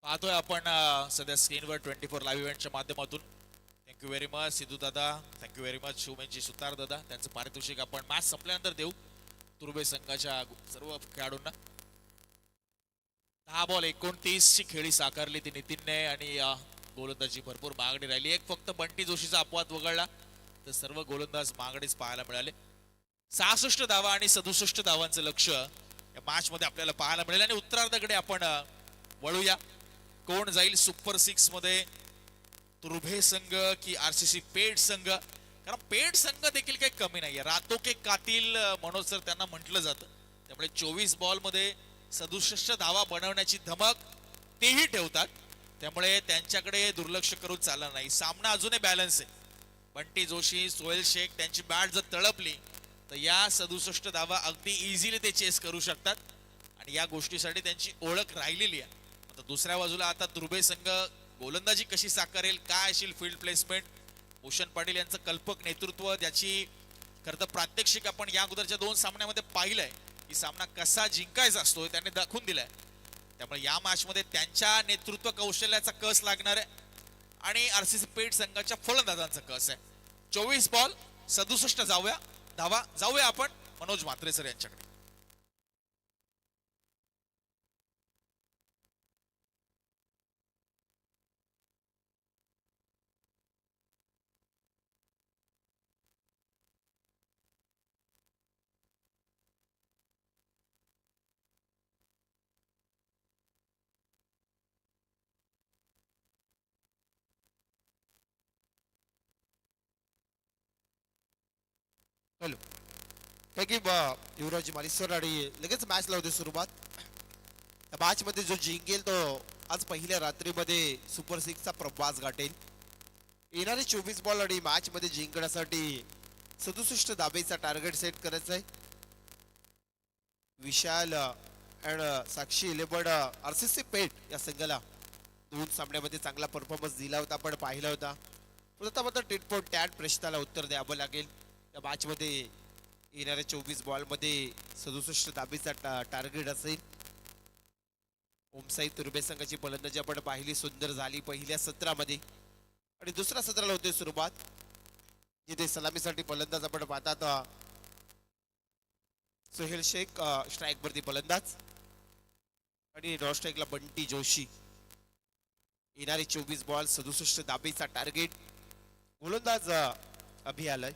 [SPEAKER 1] पाहतोय आपण सध्या स्क्रीनवर 24 लाईव्ह इव्हेंटच्या माध्यमातून. थँक्यू व्हेरी मच सिद्धू दादा. थँक्यू व्हेरी मच उमेशजी सुतार दादा. त्यांचं पारितोषिक आपण मॅच संपल्यानंतर देऊ तुर्भे संघाच्या सर्व खेळाडूंना. 10 बॉल 29 ची खेळी साकारली ती नितीनने आणि गोलंदाजी भरपूर मागणी राहिली. एक फक्त बंटी जोशीचा अपवाद वगळला. तर सर्व गोलंदाज मागणीच पाहायला मिळाले. 66 धावा आणि 67 धावांचं लक्ष या मॅच मध्ये आपल्याला पाहायला मिळेल. आणि उत्तरार्धाकडे आपण वळूया. कोण जाईल सुपर 6 मध्ये, तुर्भे संघ की आरसीसी पेठ संघ? कारण पेठ संघ देखील काही कमी नाहीये. रातो के कातील मनोज सर त्यांना म्हटलं जातं. त्यामुळे 24 बॉल मध्ये 67 धावा बनवण्याची धमक तेही ठेवतात. त्यामुळे त्यांच्याकडे दुर्लक्ष करून चालणार नाही. सामना अजूनही बॅलन्स आहे. बंटी जोशी, सोहेल शेख त्यांची बॅट जर तळपली तर या 67 धावा अगदी इझिली ते चेस करू शकतात आणि या गोष्टीसाठी त्यांची ओळख राहिलेली आहे. आता दुसऱ्या बाजूला आता तुर्भे संघ गोलंदाजी कशी साकारेल, काय असेल फील्ड प्लेसमेंट, भूषण पाटील यांचं कल्पक नेतृत्व, ज्याची खरं तर प्रात्यक्षिक आपण या अगोदरच्या 2 सामन्यामध्ये पाहिलंय की सामना कसा जिंकायचा असतो त्यांनी दाखवून दिलाय. त्यामुळे या मॅच मध्ये त्यांच्या नेतृत्व कौशल्याचा कस लागणार आहे आणि आरसीसी पेठ संघाच्या फलंदाजांचा कस आहे. 24 बॉल 67 धावा. जाऊया आपण मनोज म्हात्रे सर यांच्याकडे.
[SPEAKER 2] हॅलो. काय की युवराज मालिसर आणि लगेच मॅच लावते सुरुवात. या मॅच मध्ये जो जिंकेल तो आज पहिल्या रात्रीमध्ये सुपर 6 चा प्रवास गाठेल. येणारे 24 बॉल आणि मॅच मध्ये जिंकण्यासाठी 67 धाबेचा टार्गेट सेट करायचा आहे. विशाल अँड साक्षी इलेबड आरसीसी पेठ या संघाला 2 सामन्यामध्ये चांगला परफॉर्मन्स दिला होता, आपण पाहिला होता. आता मात्र टिटपोट टॅट प्रश्नाला उत्तर द्यावं लागेल. या मॅच मध्ये येणाऱ्या 24 बॉल मध्ये 67 धाबेचा टार्गेट असेल. ओमसाई तुर्बे संघाची फलंदाजी आपण पाहिली, सुंदर झाली पहिल्या सत्रामध्ये आणि दुसऱ्या सत्राला होते सुरुवात, जिथे सलामीसाठी फलंदाज आपण पाहतात सोहेल शेख स्ट्राईक वरती फलंदाज आणि नॉन स्ट्राईकला बंटी जोशी. येणारे 24 बॉल 67 धाबेचा टार्गेट. गोलंदाज अभि आलाय.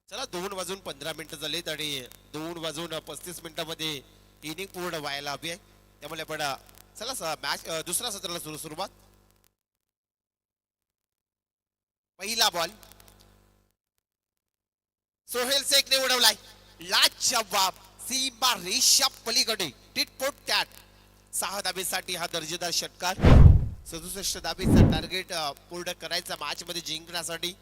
[SPEAKER 2] चला 2 वाजून 15 मिनिटं झालीत आणि 2 वाजून 35 मिनिटांमध्ये इनिंग पूर्ण व्हायला हवी आहे. त्यामुळे आपण चला मॅच दुसऱ्या सत्राला सुरुवात. पहिला बॉल सोहेल शेखने उडवलाय. लाजवाब सीमा रेषा पलीकडे टिटपोट टॅट. 6 धाबेसाठी हा दर्जेदार षटकार. 67 धाबेचा टार्गेट पूर्ण करायचा मॅच मध्ये जिंकण्यासाठी.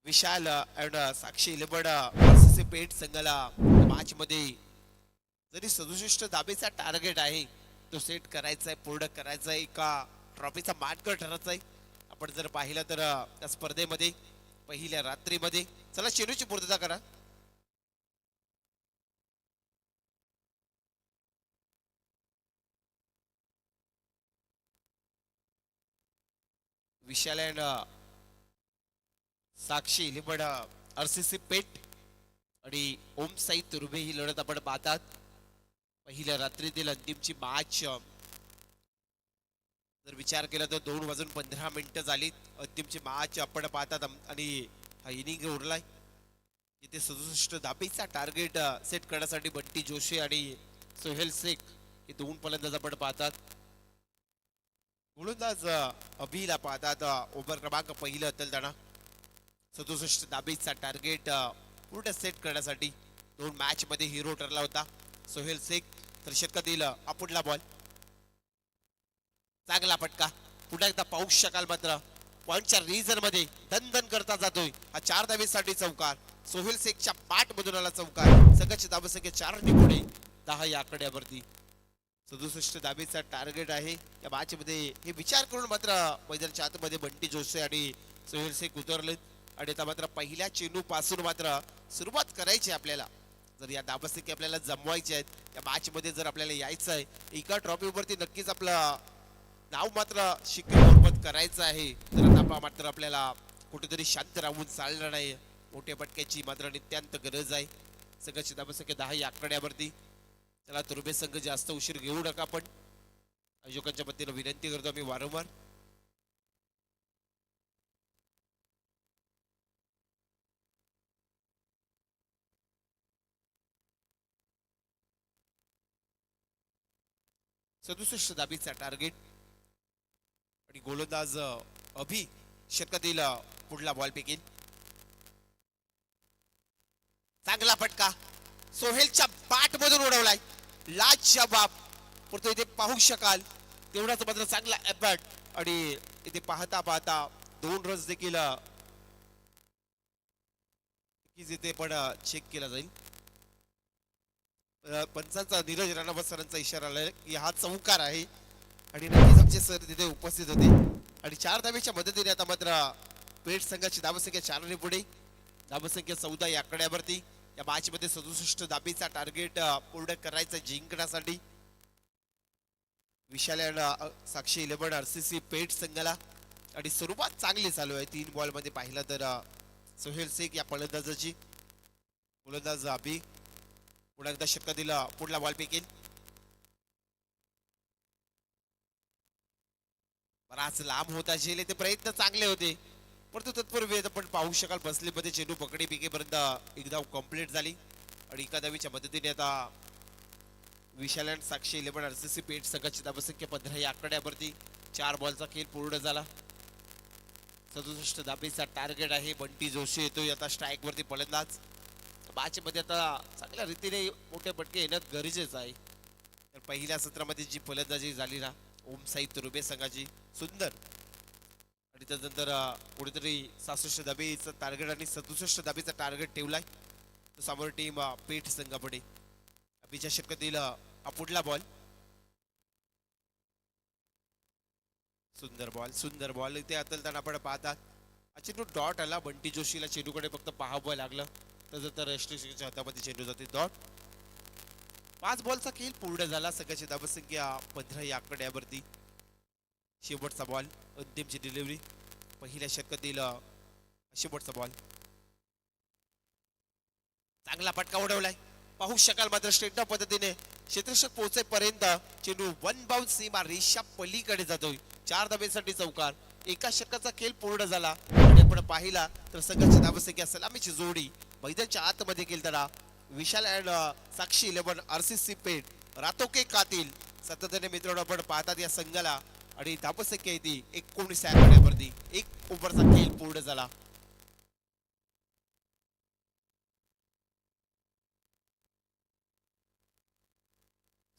[SPEAKER 2] विशाल अँड साक्षी इलेबड आरसीसी पेठ संघाला मॅच मध्ये जरी 67 धाबेचा टार्गेट आहे तो सेट करायचा आहे, पूर्ण करायचा आहे, का ट्रॉफीचा मानकर ठरायचा आहे. आपण जर पाहिलं तर त्या स्पर्धेमध्ये पहिल्या रात्रीमध्ये चला चेंडूची पूर्तता करा. विशाल अँड साक्षी इलेबड आरसीसी पेठ आणि ओम साई तुर्भे ही लढत आपण पाहतात. पहिल्या रात्रीतील अंतिमची मॅच जर विचार केला तर 2 वाजून 15 मिनिटं झाली. अंतिमची मॅच आपण पाहतात आणि हा इनिंग उरलाय इथे 67 धाबेचा टार्गेट सेट करण्यासाठी बंटी जोशी आणि सोहेल शेख हे 2 फलंदाज आपण पाहतात. गोलंदाज अभिला पाहतात ओव्हर क्रमांक पहिलं अतलताना. 67 धाबेचा टार्गेट पूर्ण सेट करण्यासाठी 2 मॅच मध्ये हिरो ठरला होता सोहेल शेख. तर षटकातील पुढला बॉल चांगला फटका. पुन्हा एकदा पाहू शकाल मात्र पॉइंटच्या रिझन मध्ये धन करता जातोय हा 4 धाबेसाठी चौकार. सोहेल शेखच्या पाठ मधून आला चौकार. संघाची धावसंख्या 4 ने पुढे 10 या आकड्यावरती. 67 धाबेचा टार्गेट आहे या मॅच मध्ये. हे विचार करून मात्र मैदानाच्या आतमध्ये बंटी जोशी आणि सोहेल शेख उतरलेत आणि आता मात्र पहिल्या चेंडू पासून मात्र सुरुवात करायची आपल्याला. जर या धाबसंख्या आपल्याला जमवायची आहेत या मॅच मध्ये, जर आपल्याला यायचं आहे एका ट्रॉफीवरती नक्कीच आपलं नाव मात्र शिखर करायचं आहे, तर आता मात्र आपल्याला कुठेतरी शांत राहून चालणार नाही. मोठ्या फटक्याची मात्र नित्यांत गरज आहे. संघाची धाबसंख्या 10 या आकड्यावरती. चला तुर्भे संघ जास्त उशीर घेऊ नका. पण आयोजकांच्या वतीनं विनंती करतो आम्ही वारंवार. सदुसष्ट धाबीचा टार्गेट आणि गोलंदाज अभि षटकातील पुढला बॉल फेकेल. चांगला फटका सोहेलच्या बॅट मधून उडवलाय. लाजवाब. परंतु इथे पाहू शकाल तेवढाच मात्र चांगला ॲबॅट आणि इथे पाहता पाहता 2 रन्स देखील इथे पण चेक केला जाईल. पंचांचा नीरज राणावत सरांचा इशारा आलाय की हा चौकार आहे आणि नक्कीच आमचे सर तिथे उपस्थित होते. आणि 4 धावेच्या मदतीने आता मात्र पेठ संघाची धावसंख्या 4 ने पुढे. धावसंख्या 14 या आकड्यावरती. या मॅच मध्ये 67 धाबीचा टार्गेट पूर्ण करायचा जिंकण्यासाठी. विशाल साक्षी 11 आरसीसी पेठ संघाला आणि सुरुवात चांगली चालू आहे. 3 बॉल मध्ये पाहिलं तर सोहेल शेख या फलंदाजाची. गोलंदाज अभि पुन्हा एकदा षटकातील पुढला बॉल फेकेल. बराच लांब होता झेल. ते प्रयत्न चांगले होते परंतु तत्पूर्वी आपण पाहू शकाल बसलीमध्ये चेंडू पकडी पिकेपर्यंत एकदा कंप्लीट झाली. आणि एका धावीच्या मदतीने आता विशाल साक्षी 11 आरसीसी पेठ संघाची धावसंख्या 15 या आकड्यावरती. 4 बॉलचा खेळ पूर्ण झाला. 67 धाबीचा टार्गेट आहे. बंटी जोशी येतोय आता स्ट्राईक वरती फलंदाज. मॅच मध्ये आता चांगल्या रीतीने मोठे फटके येणं गरजेचं आहे. तर पहिल्या सत्रामध्ये जी फलंदाजी झाली ना ओम साई तुरुबे संघाची सुंदर आणि त्यानंतर कुठेतरी 66 धाबीचं टार्गेट आणि 67 धाबीचा टार्गेट ठेवलाय. समोर टीम पेठ संघापुढे. अभिच्या षटकातील हा पुढला बॉल. सुंदर बॉल सुंदर बॉल. इथे अतलताना आपण पाहतात चेंडू डॉट आला. बंटी जोशीला चेंडूकडे फक्त पाहावं लागलं तर रेस्ट्रिक्शनच्या हातामध्ये चेंडू जाते डॉट. 5 बॉलचा खेळ पूर्ण झाला. संघाची धावसंख्या 15 या आकड्यावरती. शेवटचा बॉल अंतिमची डिलिव्हरी. पहिल्या षटकातील शेवटचा बॉल. चांगला फटका उडवलाय. पाहू शकाल मात्र स्ट्रेट पद्धतीने क्षेत्ररक्षक पोहोचेपर्यंत चेंडू 1 बाउंस सीमा रेषा पलीकडे जातोय. 4 धाब्यांसाठी चौकार. एका षटकाचा खेळ पूर्ण झाला आणि आपण पाहिला तर संघाची धावसंख्या सलामीची जोडी मैदानाच्या आतमध्ये खेळताना विशाल अँड साक्षी 11 आरसीसी पेठ रातोके कातील सातत्याने मित्रांनो आपण पाहतात या संघाला. आणि धावसंख्या येते 19 या आकड्यावरती. 1 ओव्हरचा खेळ पूर्ण झाला.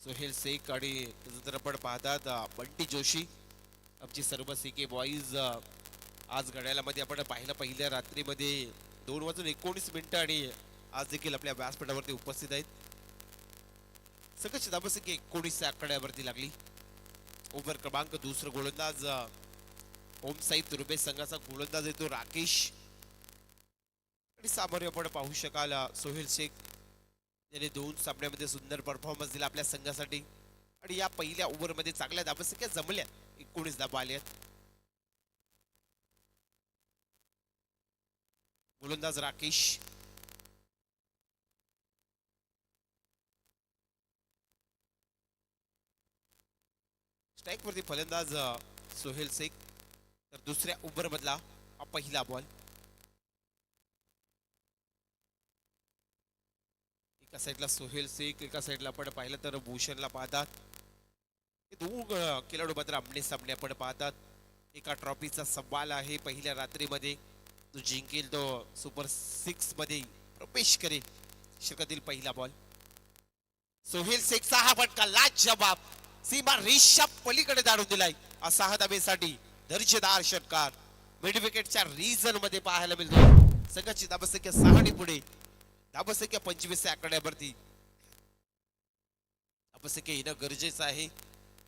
[SPEAKER 2] सोहेल शेख आणि त्यानंतर आपण पाहतात बंटी जोशी आमची सर्व सीके बॉईज आज घड्याळामध्ये आपण पाहिलं पहिल्या रात्रीमध्ये 2:19 आणि आज देखील आपल्या व्यासपीठावरती उपस्थित आहेत. संघाची धावसंख्या 19 या आकड्यावरती लागली. ओव्हर क्रमांक दुसरा गोलंदाज ओम साई तुरुबे संघाचा गोलंदाज येतो राकेश. आणि सामोरे आपण पाहू शकाल सोहेल शेख याने 2 सामन्यामध्ये सुंदर परफॉर्मन्स दिला आपल्या संघासाठी. आणि या पहिल्या ओव्हरमध्ये चांगल्या धावसंख्या जमल्या. 19 धावा आल्यात. गोलंदाज राकेश. स्ट्राईक वरती फलंदाज सोहेल शेख. तर दुसऱ्या ओव्हर मधला हा पहिला बॉल. एका साईडला सोहेल शेख एका साईडला आपण पाहिलं तर भूषणला पाहतात. हे 2 खेळाडू मात्र आमने सामने आपण पाहतात. एका ट्रॉफीचा सवाल आहे पहिल्या रात्रीमध्ये. तो जिंकेल तो सुपर 6 मध्ये प्रवेश करेल. षटकातील पहिला बॉल. सोहेल शेखचा हा फटका लाजवाब. सीमा रेषा पलीकडे दाडून दिलाय. असा हा धाबेसाठी दर्जेदार षटकार मिड विकेटच्या रीजन मध्ये पाहायला मिळतो. संघाची धावसंख्या 6 ने पुढे. धावसंख्या 25 या आकड्यावरती. धावसंख्या येणं गरजेचं आहे.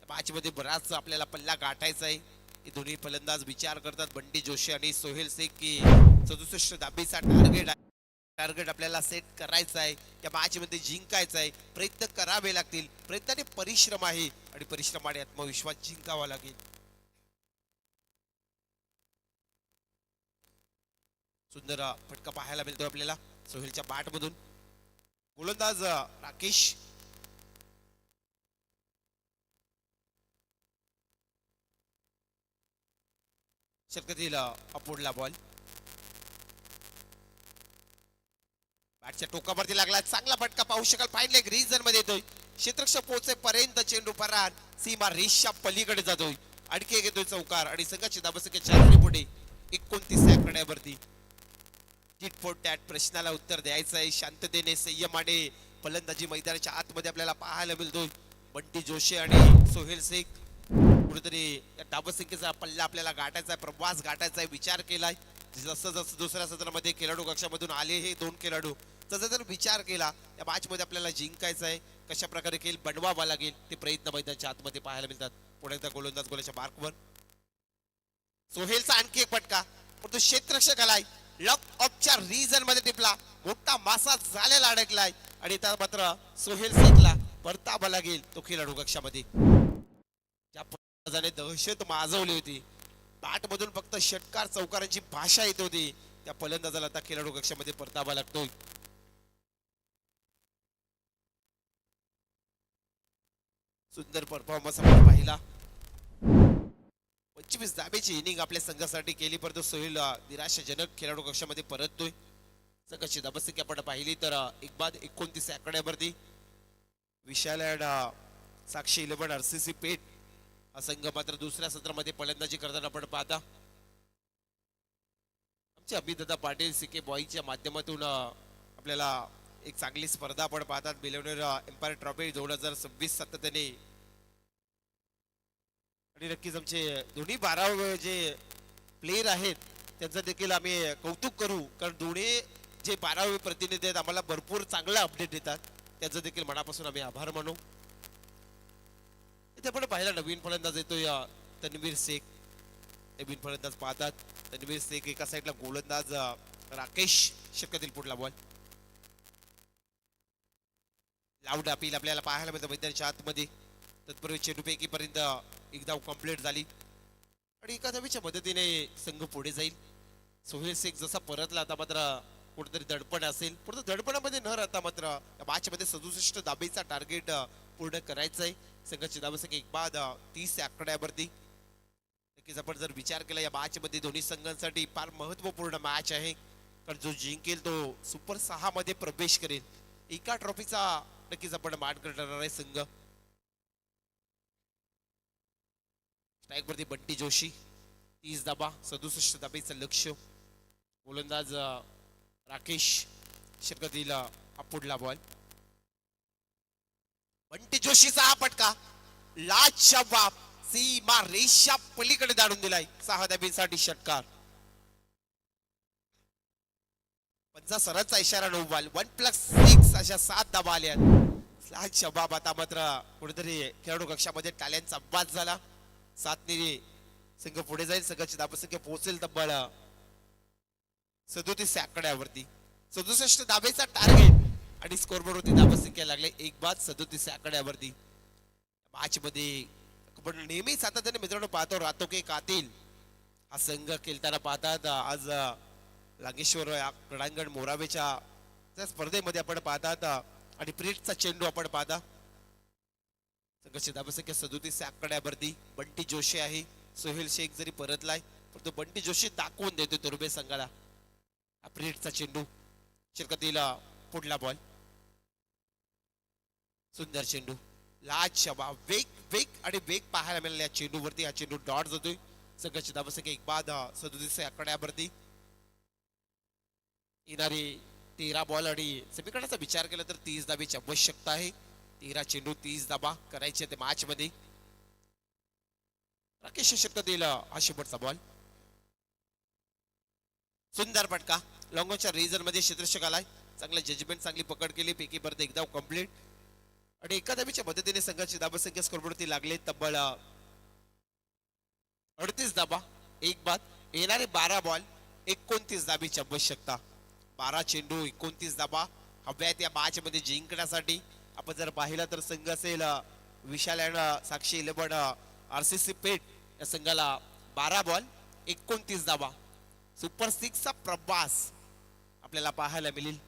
[SPEAKER 2] मॅच मध्ये बराच आपल्याला पल्ला गाठायचा आहे. हे दोन्ही फलंदाज विचार करतात बंटी जोशी आणि सोहेल शेख की 67 धाबीचा टार्गेट आपल्याला सेट करायचा आहे. या मॅच मध्ये जिंकायचं आहे. प्रयत्न करावे लागतील. प्रयत्नाने परिश्रम आहे आणि परिश्रमाने आत्मविश्वास जिंकावा लागेल. सुंदर फटका पाहायला मिळतो आपल्याला सोहेलच्या बॅट मधून. गोलंदाज राकेश. षटकातील अपुडला बॉल बॅटच्या टोकावरती लागला, चांगला फटका पाहू शकाल. फाईन लेग रीजन मध्ये येतोय, क्षेत्ररक्षक पोहोचेपर्यंत चेंडू फरार सीमा रेषा पलीकडे जातोय. आणखी एक येतोय चौकार आणि संघाची धाबसंख्या 4 पुढे 29 आकड्यावरती. टिट फॉर टॅट प्रश्नाला उत्तर द्यायचं आहे शांततेने, संयमाने. फलंदाजी मैदानाच्या आतमध्ये आपल्याला पाहायला मिळतोय. बंटी जोशी आणि सोहेल शेख कुठेतरी या धाबसंख्येचा पल्ला आपल्याला गाठायचा आहे, प्रवास गाठायचा आहे, विचार केलाय. जसं जसं दुसऱ्या सत्रामध्ये खेळाडू कक्षामधून आले हे 2 खेळाडू, तसं जर विचार केला या मॅच मध्ये आपल्याला जिंकायचं आहे, कशा प्रकारे खेळ बनवावा लागेल ते प्रयत्न मैदानाच्या आतमध्ये पाहायला मिळतात. पुढे एकदा गोलंदाज गोलाच्या मार्कवर सोहेलचा आणखी एक फटका, पण तो क्षेत्ररक्षक आलाय, लक ऑफच्या रीजन मध्ये टिपला, मोठा मासा झालेला अडकलाय आणि त्या मात्र सोहेल शेखला परतावा लागेल तो खेळाडू कक्षामध्ये. ज्या फलंदाजाने दहशत माजवली होती, बॅट मधून फक्त षटकार चौकारांची भाषा येत होती, त्या फलंदाजाला आता खेळाडू कक्षामध्ये परतावा लागतोय. सुंदर परफॉर्मन्स आपण पाहिला. 25 धाब्याची इनिंग आपल्या संघासाठी केली, परंतु सोहेल निराशाजनक खेळाडू कक्षामध्ये परततोय. संघाची धाबसंख्या आपण पाहिली तर एक बाद 29 आकड्यावरती. विशाल साक्षी 11 आरसीसी पेठ हा संघ मात्र दुसऱ्या सत्रामध्ये फलंदाजी करताना आपण पाहता. आमचे अभिदादा पाटील सीके बॉईच्या माध्यमातून आपल्याला एक चांगली स्पर्धा आपण पाहतात. बिलियनर एम्पायर ट्रॉफी 2026 सातत्याने, आणि नक्कीच आमचे दोन्ही 12 जे प्लेयर आहेत त्यांचं देखील आम्ही कौतुक करू, कारण दोन्ही जे 12वे प्रतिनिधी आहेत आम्हाला भरपूर चांगला अपडेट देतात, त्याचं देखील मनापासून आम्ही आभार मानू. इथे आपण पाहिला नवीन फलंदाज येतोय तन्वीर शेख. नवीन फलंदाज पाहतात तन्वीर शेख, एका साईडला गोलंदाज राकेश. षटकातील पुढला बॉल लाऊड अपील आपल्याला पाहायला मिळतं मैदानाच्या आतमध्ये. तत्पूर्वी चेंडूपैकी पर्यंत एक धाव कंप्लीट झाली आणि एका धावेच्या मदतीने संघ पुढे जाईल. सोहेल शेख जसा परतला आता मात्र कुठेतरी दडपण असेल, परंतु दडपणामध्ये न राहता मात्र या मॅच मध्ये 67 धाबेचा टार्गेट पूर्ण करायचा आहे. संघाची धाबसंख्या एक बाद 30 आकड्यावरती. नक्कीच आपण जर विचार केला या मॅच मध्ये दोन्ही संघांसाठी फार महत्वपूर्ण मॅच आहे, कारण जो जिंकेल तो सुपर 6 मध्ये प्रवेश करेल. एका ट्रॉफीचा नक्कीच आपण मान करणार आहे संघ. स्ट्राईक वरती बंटी जोशी 30 धाबा 67 धाबेचं लक्ष. गोलंदाज राकेश. षटकातील पुढला बॉल बंटी जोशीचा हा फटका लाजवाब सीमा रेषा पलीकडे दाडून दिलाय. 6 धाबींसाठी षटकार. 50 रनचा इशारा, नो बॉल. 1+6 अशा 7 धाबा आल्या. लाजवाब. आता मात्र कुठेतरी खेळाडू कक्षामध्ये टाळ्यांचा आवाज झाला. 7ने संघ पुढे जाईल. संघाची धाबसंख्या पोहोचेल तब्बल 37 आकड्यावरती. 67 धाबेचा टार्गेट आणि स्कोरबोर्ड वरती धाबसंख्या लागले एक बाद 37 आकड्यावरती. मॅच मध्ये आपण नेहमी सातत्याने मित्रांनो पाहतो राहतो की कातील हा संघ खेळताना पाहतात. आज लांगेश्वर क्रीडांगण मोरावेच्या त्या स्पर्धेमध्ये आपण पाहतात आणि प्रीटचा चेंडू आपण पाहता. संघाची धाबसंख्या 37 आकड्यावरती. बंटी जोशी आहे. सोहेल शेख जरी परतलाय परंतु बंटी जोशी दाखवून देतो तुर्बे संघाला. प्रीटचा चेंडू. षटकातील पुढला बॉल. सुंदर चेंडू. लाजवाब वेग वेग आणि वेग पाहायला मिळाला या चेंडूवरती. हा चेंडू डॉट जातोय. संघाची धाबसंख्या एक बाद 37 आकड्यावरती. येणारे 13 बॉल आणि समीकरणाचा विचार केला तर 30 धाबेची आवश्यकता आहे. 13 चेंडू 30 धाबा करायचे ते मॅच मध्ये. राकेश षटकातील हा शेवटचा बॉल. सुंदर फटका लॉंगॉनच्या रीजन मध्ये क्षेत्ररक्षक आलाय. चांगला जजमेंट, चांगली पकड केली. पैकी परत एकदा कंप्लीट आणि एका धाबीच्या मदतीने संघाची धाबसंख्या स्कोरबोर्डवरती लागले तब्बल 38 धाबा एक बाद. येणारे 12 बॉल 29 धाबीची आवश्यकता. 12 चेंडू 29 धाबा हव्यात या मॅच मध्ये जिंकण्यासाठी. आपण जर पाहिलं तर संघ असेल विशाल साक्षी 11 आरसीसी पेठ या संघाला 12 बॉल 29 धाबा. सुपर 6 चा प्रवास आपल्याला पाहायला मिळेल.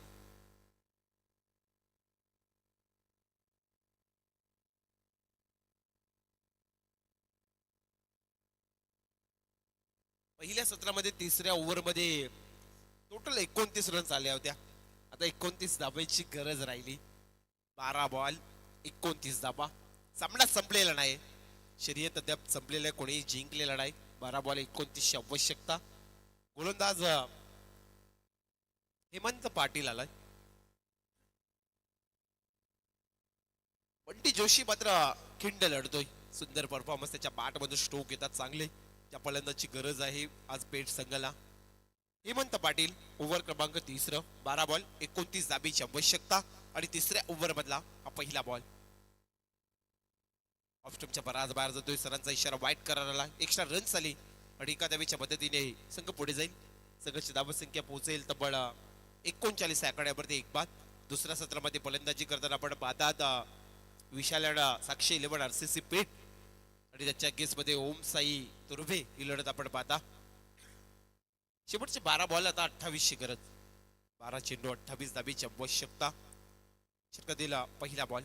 [SPEAKER 2] पहिल्या सत्रामध्ये तिसऱ्या ओव्हरमध्ये टोटल 29 रन्स आल्या होत्या. आता 29 धाबांची गरज राहिली. 12 बॉल 29 धाबा. सामना संपलेला नाही. शर्यत अद्याप संपलेला आहे. कोणीही जिंकलेला नाही. 12 बॉल 29 ची आवश्यकता. गोलंदाज हेमंत पाटील आलाय. बंटी जोशी मात्र खिंड लढतोय. सुंदर परफॉर्मन्स त्याच्या बॅट मधून स्ट्रोक येतात चांगले. त्या फलंदाजी गरज आहे आज पेठ संघाला. हेमंत पाटील ओव्हर क्रमांक 3, 12 बॉल 29 धाबीची आवश्यकता आणि तिसऱ्या ओव्हर मधला हा पहिला बॉल. ऑफस्टमच्या पराज बाहेर जातोय. सरांचा इशारा वाईट करायला. एक्स्ट्रा रन्स आली आणि एका धाबीच्या मदतीने संघ पुढे जाईल. संघाची धावसंख्या पोहोचेल तब्बल 39 आकड्यावरती एक बाद. दुसऱ्या सत्रामध्ये फलंदाजी करताना आपण पाहतात विशालाडा साक्षी 11 आरसीसी पेठ आणि त्याच्या केसमध्ये ओम साई तुर्भे ही लढत आपण पाहता. शेवटचे 12 बॉल आता 28 ची गरज. 12 चेंडू 28 धाबीची आवश्यकता. षटकातील पहिला बॉल.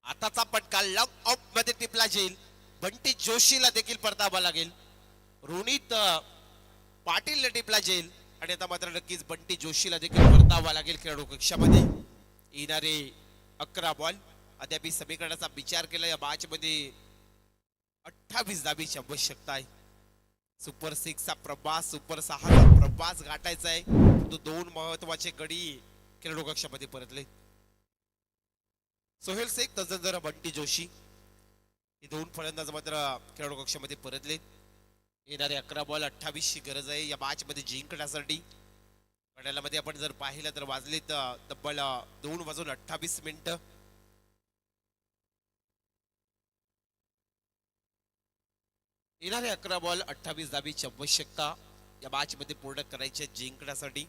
[SPEAKER 2] आताचा पटका लॉंग ऑफ मध्ये टिपला जाईल. बंटी जोशीला देखील परतावा लागेल. रोनित पाटीलला टिपला जाईल आणि आता मात्र नक्कीच बंटी जोशीला देखील परतावा लागेल खेळाडू कक्षामध्ये. येणारे 11 बॉल अद्याप समीकरणाचा विचार केला. या मॅच मध्ये 28 धाबीची आवश्यकता आहे. सुपर 6 चा प्रवास, सुपर 6 चा प्रवास गाठायचा आहे. तो दोन महत्वाचे गडी खेळाडू कक्षामध्ये परतले. सोहेल शेख तसंच बंटी जोशी हे दोन फलंदाज मात्र खेळाडू कक्षामध्ये परतले. येणारे 11 बॉल 28 ची गरज आहे या मॅच मध्ये जिंकण्यासाठी. घड्याळामध्ये आपण जर पाहिलं तर वाजले तब्बल 2:28 येणारे 11 बॉल 28 धाबीची आवश्यकता या मॅच मध्ये पूर्ण करायचे जिंकण्यासाठी.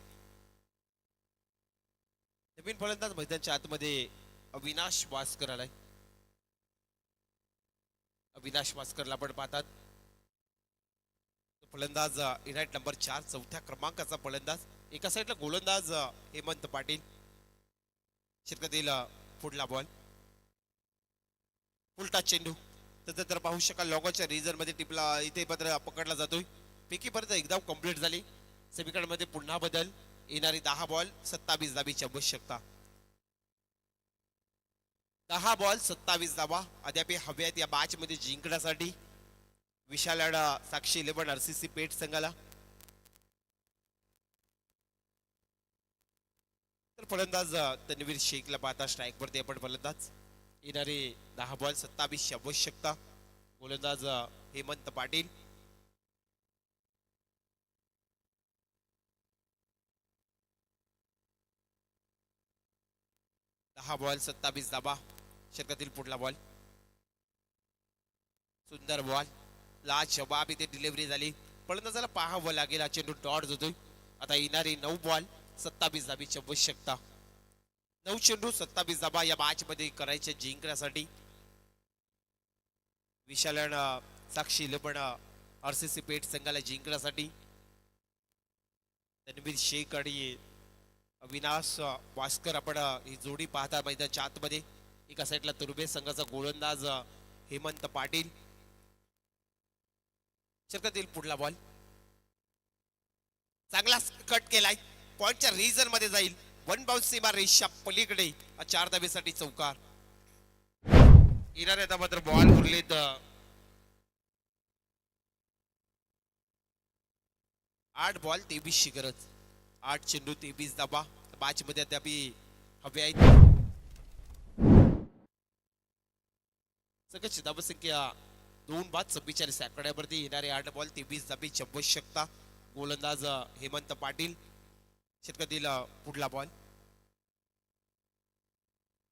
[SPEAKER 2] नवीन फलंदाज मैदानाच्या आतमध्ये अविनाश वासकर आलाय. अविनाश वासकरला आपण पाहतात. फलंदाज इनायत नंबर 4 चौथ्या क्रमांकाचा फलंदाज. एका साईडला गोलंदाज हेमंत पाटील. षटकातील पुढला बॉल उलटा चेंडू. तर पाहू शकाल लॉंगच्या रिझन मध्ये टिपला इथे पत्र पकडला जातोय. पैकी परत एकदम कंप्लीट झाली. सेमीकंड मध्ये पुन्हा बदल. येणारी 10 बॉल 27 धाबीची आवश्यकता. 10 बॉल 27 धावा अद्याप हव्या आहेत या मॅच मध्ये जिंकण्यासाठी. विशालाडा साक्षी 11 आरसीसी पेठ संघाला. तर फलंदाज तन्वीर शेखला पाहता स्ट्राईक वरती आपण फलंदाज. येणारे 10 बॉल 27 ची आवश्यकता. गोलंदाज हेमंत पाटील. दहा बॉल 27 धाबा. षटकातील पुढला बॉल. सुंदर बॉल लाजवाब इथे डिलिव्हरी झाली. फलंदाजाला पाहावं लागेल. हा चेंडू डॉट होतोय. आता येणारी 9 बॉल 27 धाबीची आवश्यकता. 9 चेंडू 27 धाबा या मॅच मध्ये करायचे जिंकण्यासाठी. विशालन साक्षी 11 आरसीसी पेठ संघाला जिंकण्यासाठी. तन्वीर शेख आणि अविनाश वासकर आपण ही जोडी पाहता मैदानाच्या आतमध्ये. एका साईडला तुर्बे संघाचा गोलंदाज हेमंत पाटील. षटकातील पुढला बॉल चांगला कट केलाय. पॉइंटच्या रिजन मध्ये जाईल. 1 बाउन्स सीमा रेषा पलीकडे 4 धाबेसाठी चौकार. येणारे आता मात्र बॉल उरलेत 8 बॉल 23 ची गरज. 8 चेंडू 23 धाबा मॅच मध्ये अद्याप हवे आहेत. सगळ्याची धावसंख्या 2 बाद 44 आकड्यावरती. येणारे 8 बॉल 23 धाबीची आवश्यकता. गोलंदाज हेमंत पाटील. षटकातील पुढला बॉल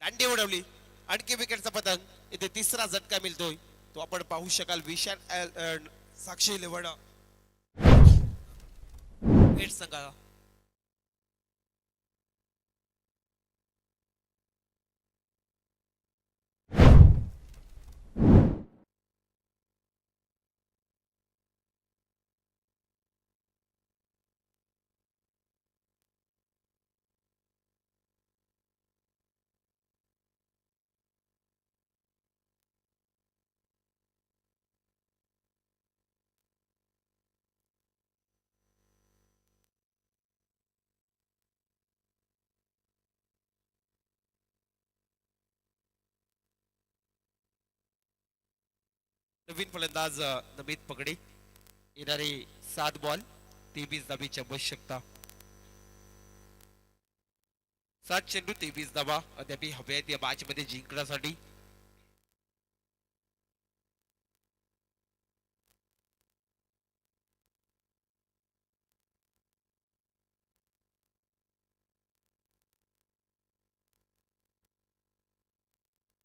[SPEAKER 2] दांडी उडवली. आणखी विकेटचा पतंग. इथे तिसरा झटका मिळतोय तो आपण पाहू शकाल. विशाल साक्षी 11 पेठ संघा. नवीन फलंदाज नमित पगडे. येणारे 7 बॉल 23 धाबेची आवश्यकता. 7 चेंडू 23 धाबा अद्याप हव्या आहेत या मॅच मध्ये जिंकण्यासाठी.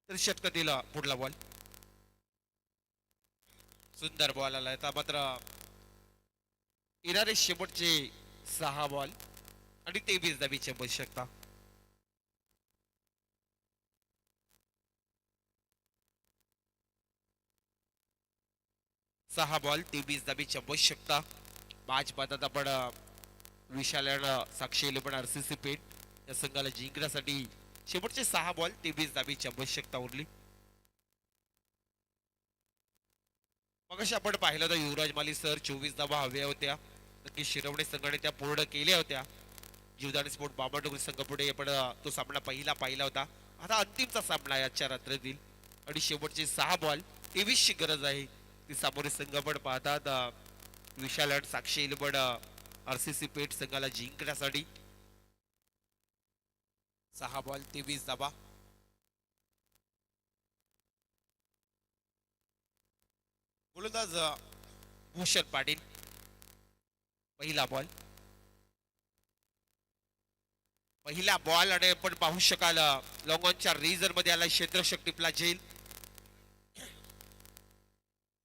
[SPEAKER 2] तर षटकातील पुढला बॉल. सुंदर बॉल आलाय. आता मात्र येणारे शेवटचे 6 बॉल आणि 23 धाबेची आवश्यकता. 6 बॉल 23 धाबेची आवश्यकता. मॅच पाहतात आपण विशाल साक्षी इलेव्हन आरसीसी पेठ या संघाला जिंकण्यासाठी शेवटचे 6 बॉल 23 धाबेची आवश्यकता उरली. मगाशी आपण पाहिलं तर युवराज माली सर 24 धाबा हव्या होत्या. नक्की शिरवणे संघाने त्या पूर्ण केल्या होत्या. जीवदानी स्पोर्ट बाबाडोंगरी संघापुढे आपण तो सामना पाहिला होता. आता अंतिमचा सामना आहे आजच्या रात्रीतील आणि शेवटचे 6 बॉल 23 ची गरज आहे. ती सामोरे संघ पण पाहतात विशाल आणि साक्षी इलेव्हन आरसीसी पेठ संघाला जिंकण्यासाठी. 6 बॉल 23 धाबा. गोलंदाज भूषण पाटील. पहिला बॉल आणि आपण पाहू शकाल लॉंग ऑनच्या रिझन मध्ये आला क्षेत्ररक्षक टिपला जेल.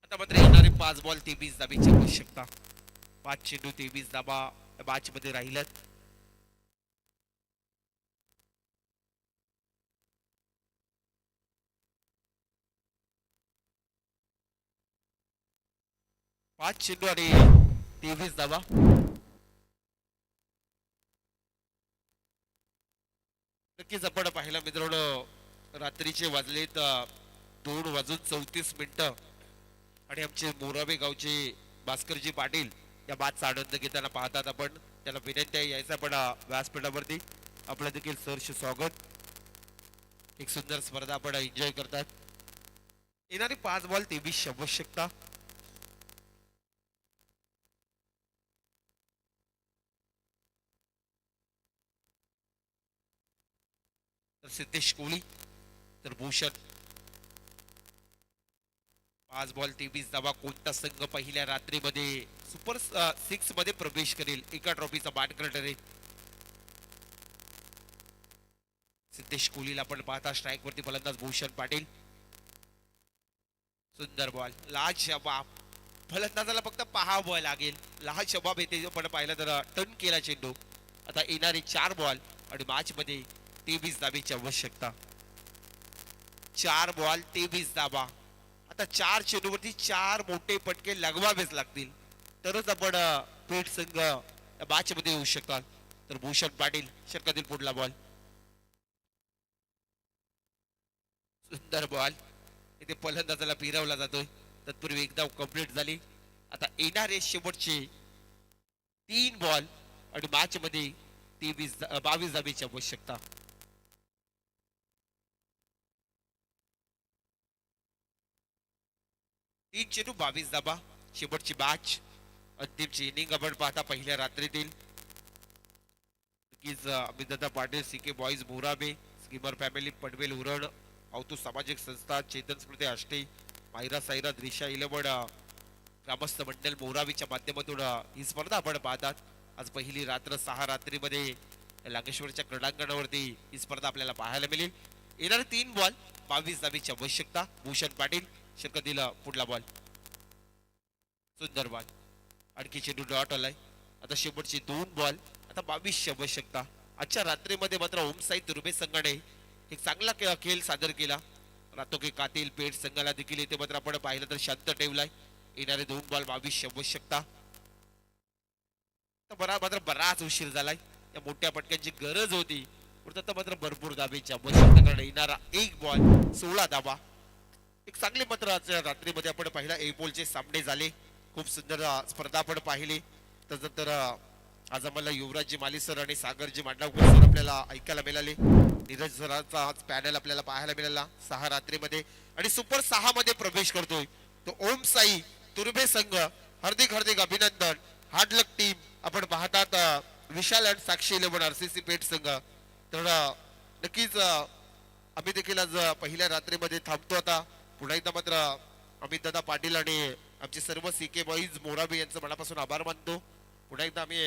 [SPEAKER 2] आता मात्र येणारे 5 बॉल 23 धाबेची आवश्यकता. 5 चेंडू 23 धाबा मॅच मध्ये राहिल्यात. पाच चेंडू आणि 23 धाबा. नक्कीच आपण पाहिलं मित्रांनो रात्रीचे वाजलेत 2:34 आणि आमचे मोराबे गावचे भास्करजी पाटील या बातचा आनंद घेताना पाहतात आपण. त्याला विनंती आहे यायचा पण व्यासपीठावरती. आपलं देखील सहर्ष स्वागत. एक सुंदर स्पर्धा आपण एन्जॉय करतात. येणारी 5 बॉल 23 आवश्यकता. सिद्धेश कोहली तर भूषण. 5 बॉल 23 धाबा. कोणता संघ पहिल्या रात्रीमध्ये सुपर 6 मध्ये प्रवेश करेल एका ट्रॉफीचा मानकरी ठरेल. सिद्धेश कोहलीला आपण पाहता स्ट्राईक वरती फलंदाज भूषण पाटील. सुंदर बॉल. लाजवाब. फलंदाजाला फक्त पाहावं लागेल. लाजवाब येते आपण पाहिलं तर टर्न केला चेंडू. आता येणारे 4 बॉल आणि मॅच मध्ये 23 धाबेची आवश्यकता. 4 बॉल 23 धाबा. आता 4 चेंडूवरती 4 मोठे फटके लगवावेच लागतील तरच आपण पेठ संघ मॅच मध्ये येऊ शकाल. तर भूषण पाटील षटकातील पुढला बॉल. सुंदर बॉल. इथे फलंदाजाला फिरवला जातोय. तत्पूर्वी एकदा कंप्लीट झाली. आता येणारे शेवटचे 3 बॉल आणि मॅच मध्ये 22 धाबेची आवश्यकता. 3 चेंडू 22 धाबा. शेवटची मॅच अंतिमची इनिंग आपण पाहता पहिल्या रात्रीतील. अमितदादा Patil CK boys Morabe schemer family Panvel Uran अवतू सामाजिक संस्था चेतन स्मृती आष्टे मायरा सायरा द्रिशा इलेव्हन ग्रामस्थ मंडळ मोराबीच्या माध्यमातून ही स्पर्धा आपण पाहतात. आज पहिली रात्र 6 रात्रीमध्ये लांगेश्वरच्या क्रीडांगणावरती ही स्पर्धा आपल्याला पाहायला मिळेल. येणारे 3 बॉल 22 धाबेची आवश्यकता. भूषण पाटील षटकातील पुढला बॉल. सुंदर बॉल. आणखी चेंडू डॉट आलाय. आता शेवटचे 2 बॉल आता 22 ची आवश्यकता. आजच्या रात्रीमध्ये मात्र ओम साई तुर्बे संघाने एक चांगला खेळ सादर केला. रातोकी कातील पेठ संघाला देखील इथे मात्र आपण पाहिलं तर शांत ठेवलाय. येणारे 2 बॉल 22 ची आवश्यकता. मात्र बराच उशीर झालाय. या मोठ्या पटक्यांची गरज होती. मात्र भरपूर धाबेची आवश्यकता कारण येणारा 1 बॉल 16 धाबा. एक चांगले मात्र आजच्या रात्रीमध्ये आपण पाहिला 1 बॉलचे सामने झाले. खूप सुंदर स्पर्धा आपण पाहिली. त्यानंतर आज आम्हाला युवराजजी माली सर आणि सागरजी मांडवकर सर आपल्याला ऐकायला मिळाले. नीरज सरांचा आज पॅनल आपल्याला पाहायला मिळाला 6 रात्रीमध्ये आणि सुपर 6 मध्ये प्रवेश करतोय. तो ओम साई तुर्भे संघ हार्दिक हार्दिक अभिनंदन. हार्ड लक टीम आपण पाहतात विशाल आणि साक्षी 11 आरसीसी पेठ संघ. तर नक्कीच आम्ही देखील आज पहिल्या रात्रीमध्ये थांबतो. आता पुन्हा एकदा मात्र अमित दादा पाटील आणि आमचे सर्व सीके बॉईज मोराबी यांचं मनापासून आभार मानतो. पुन्हा एकदा आम्ही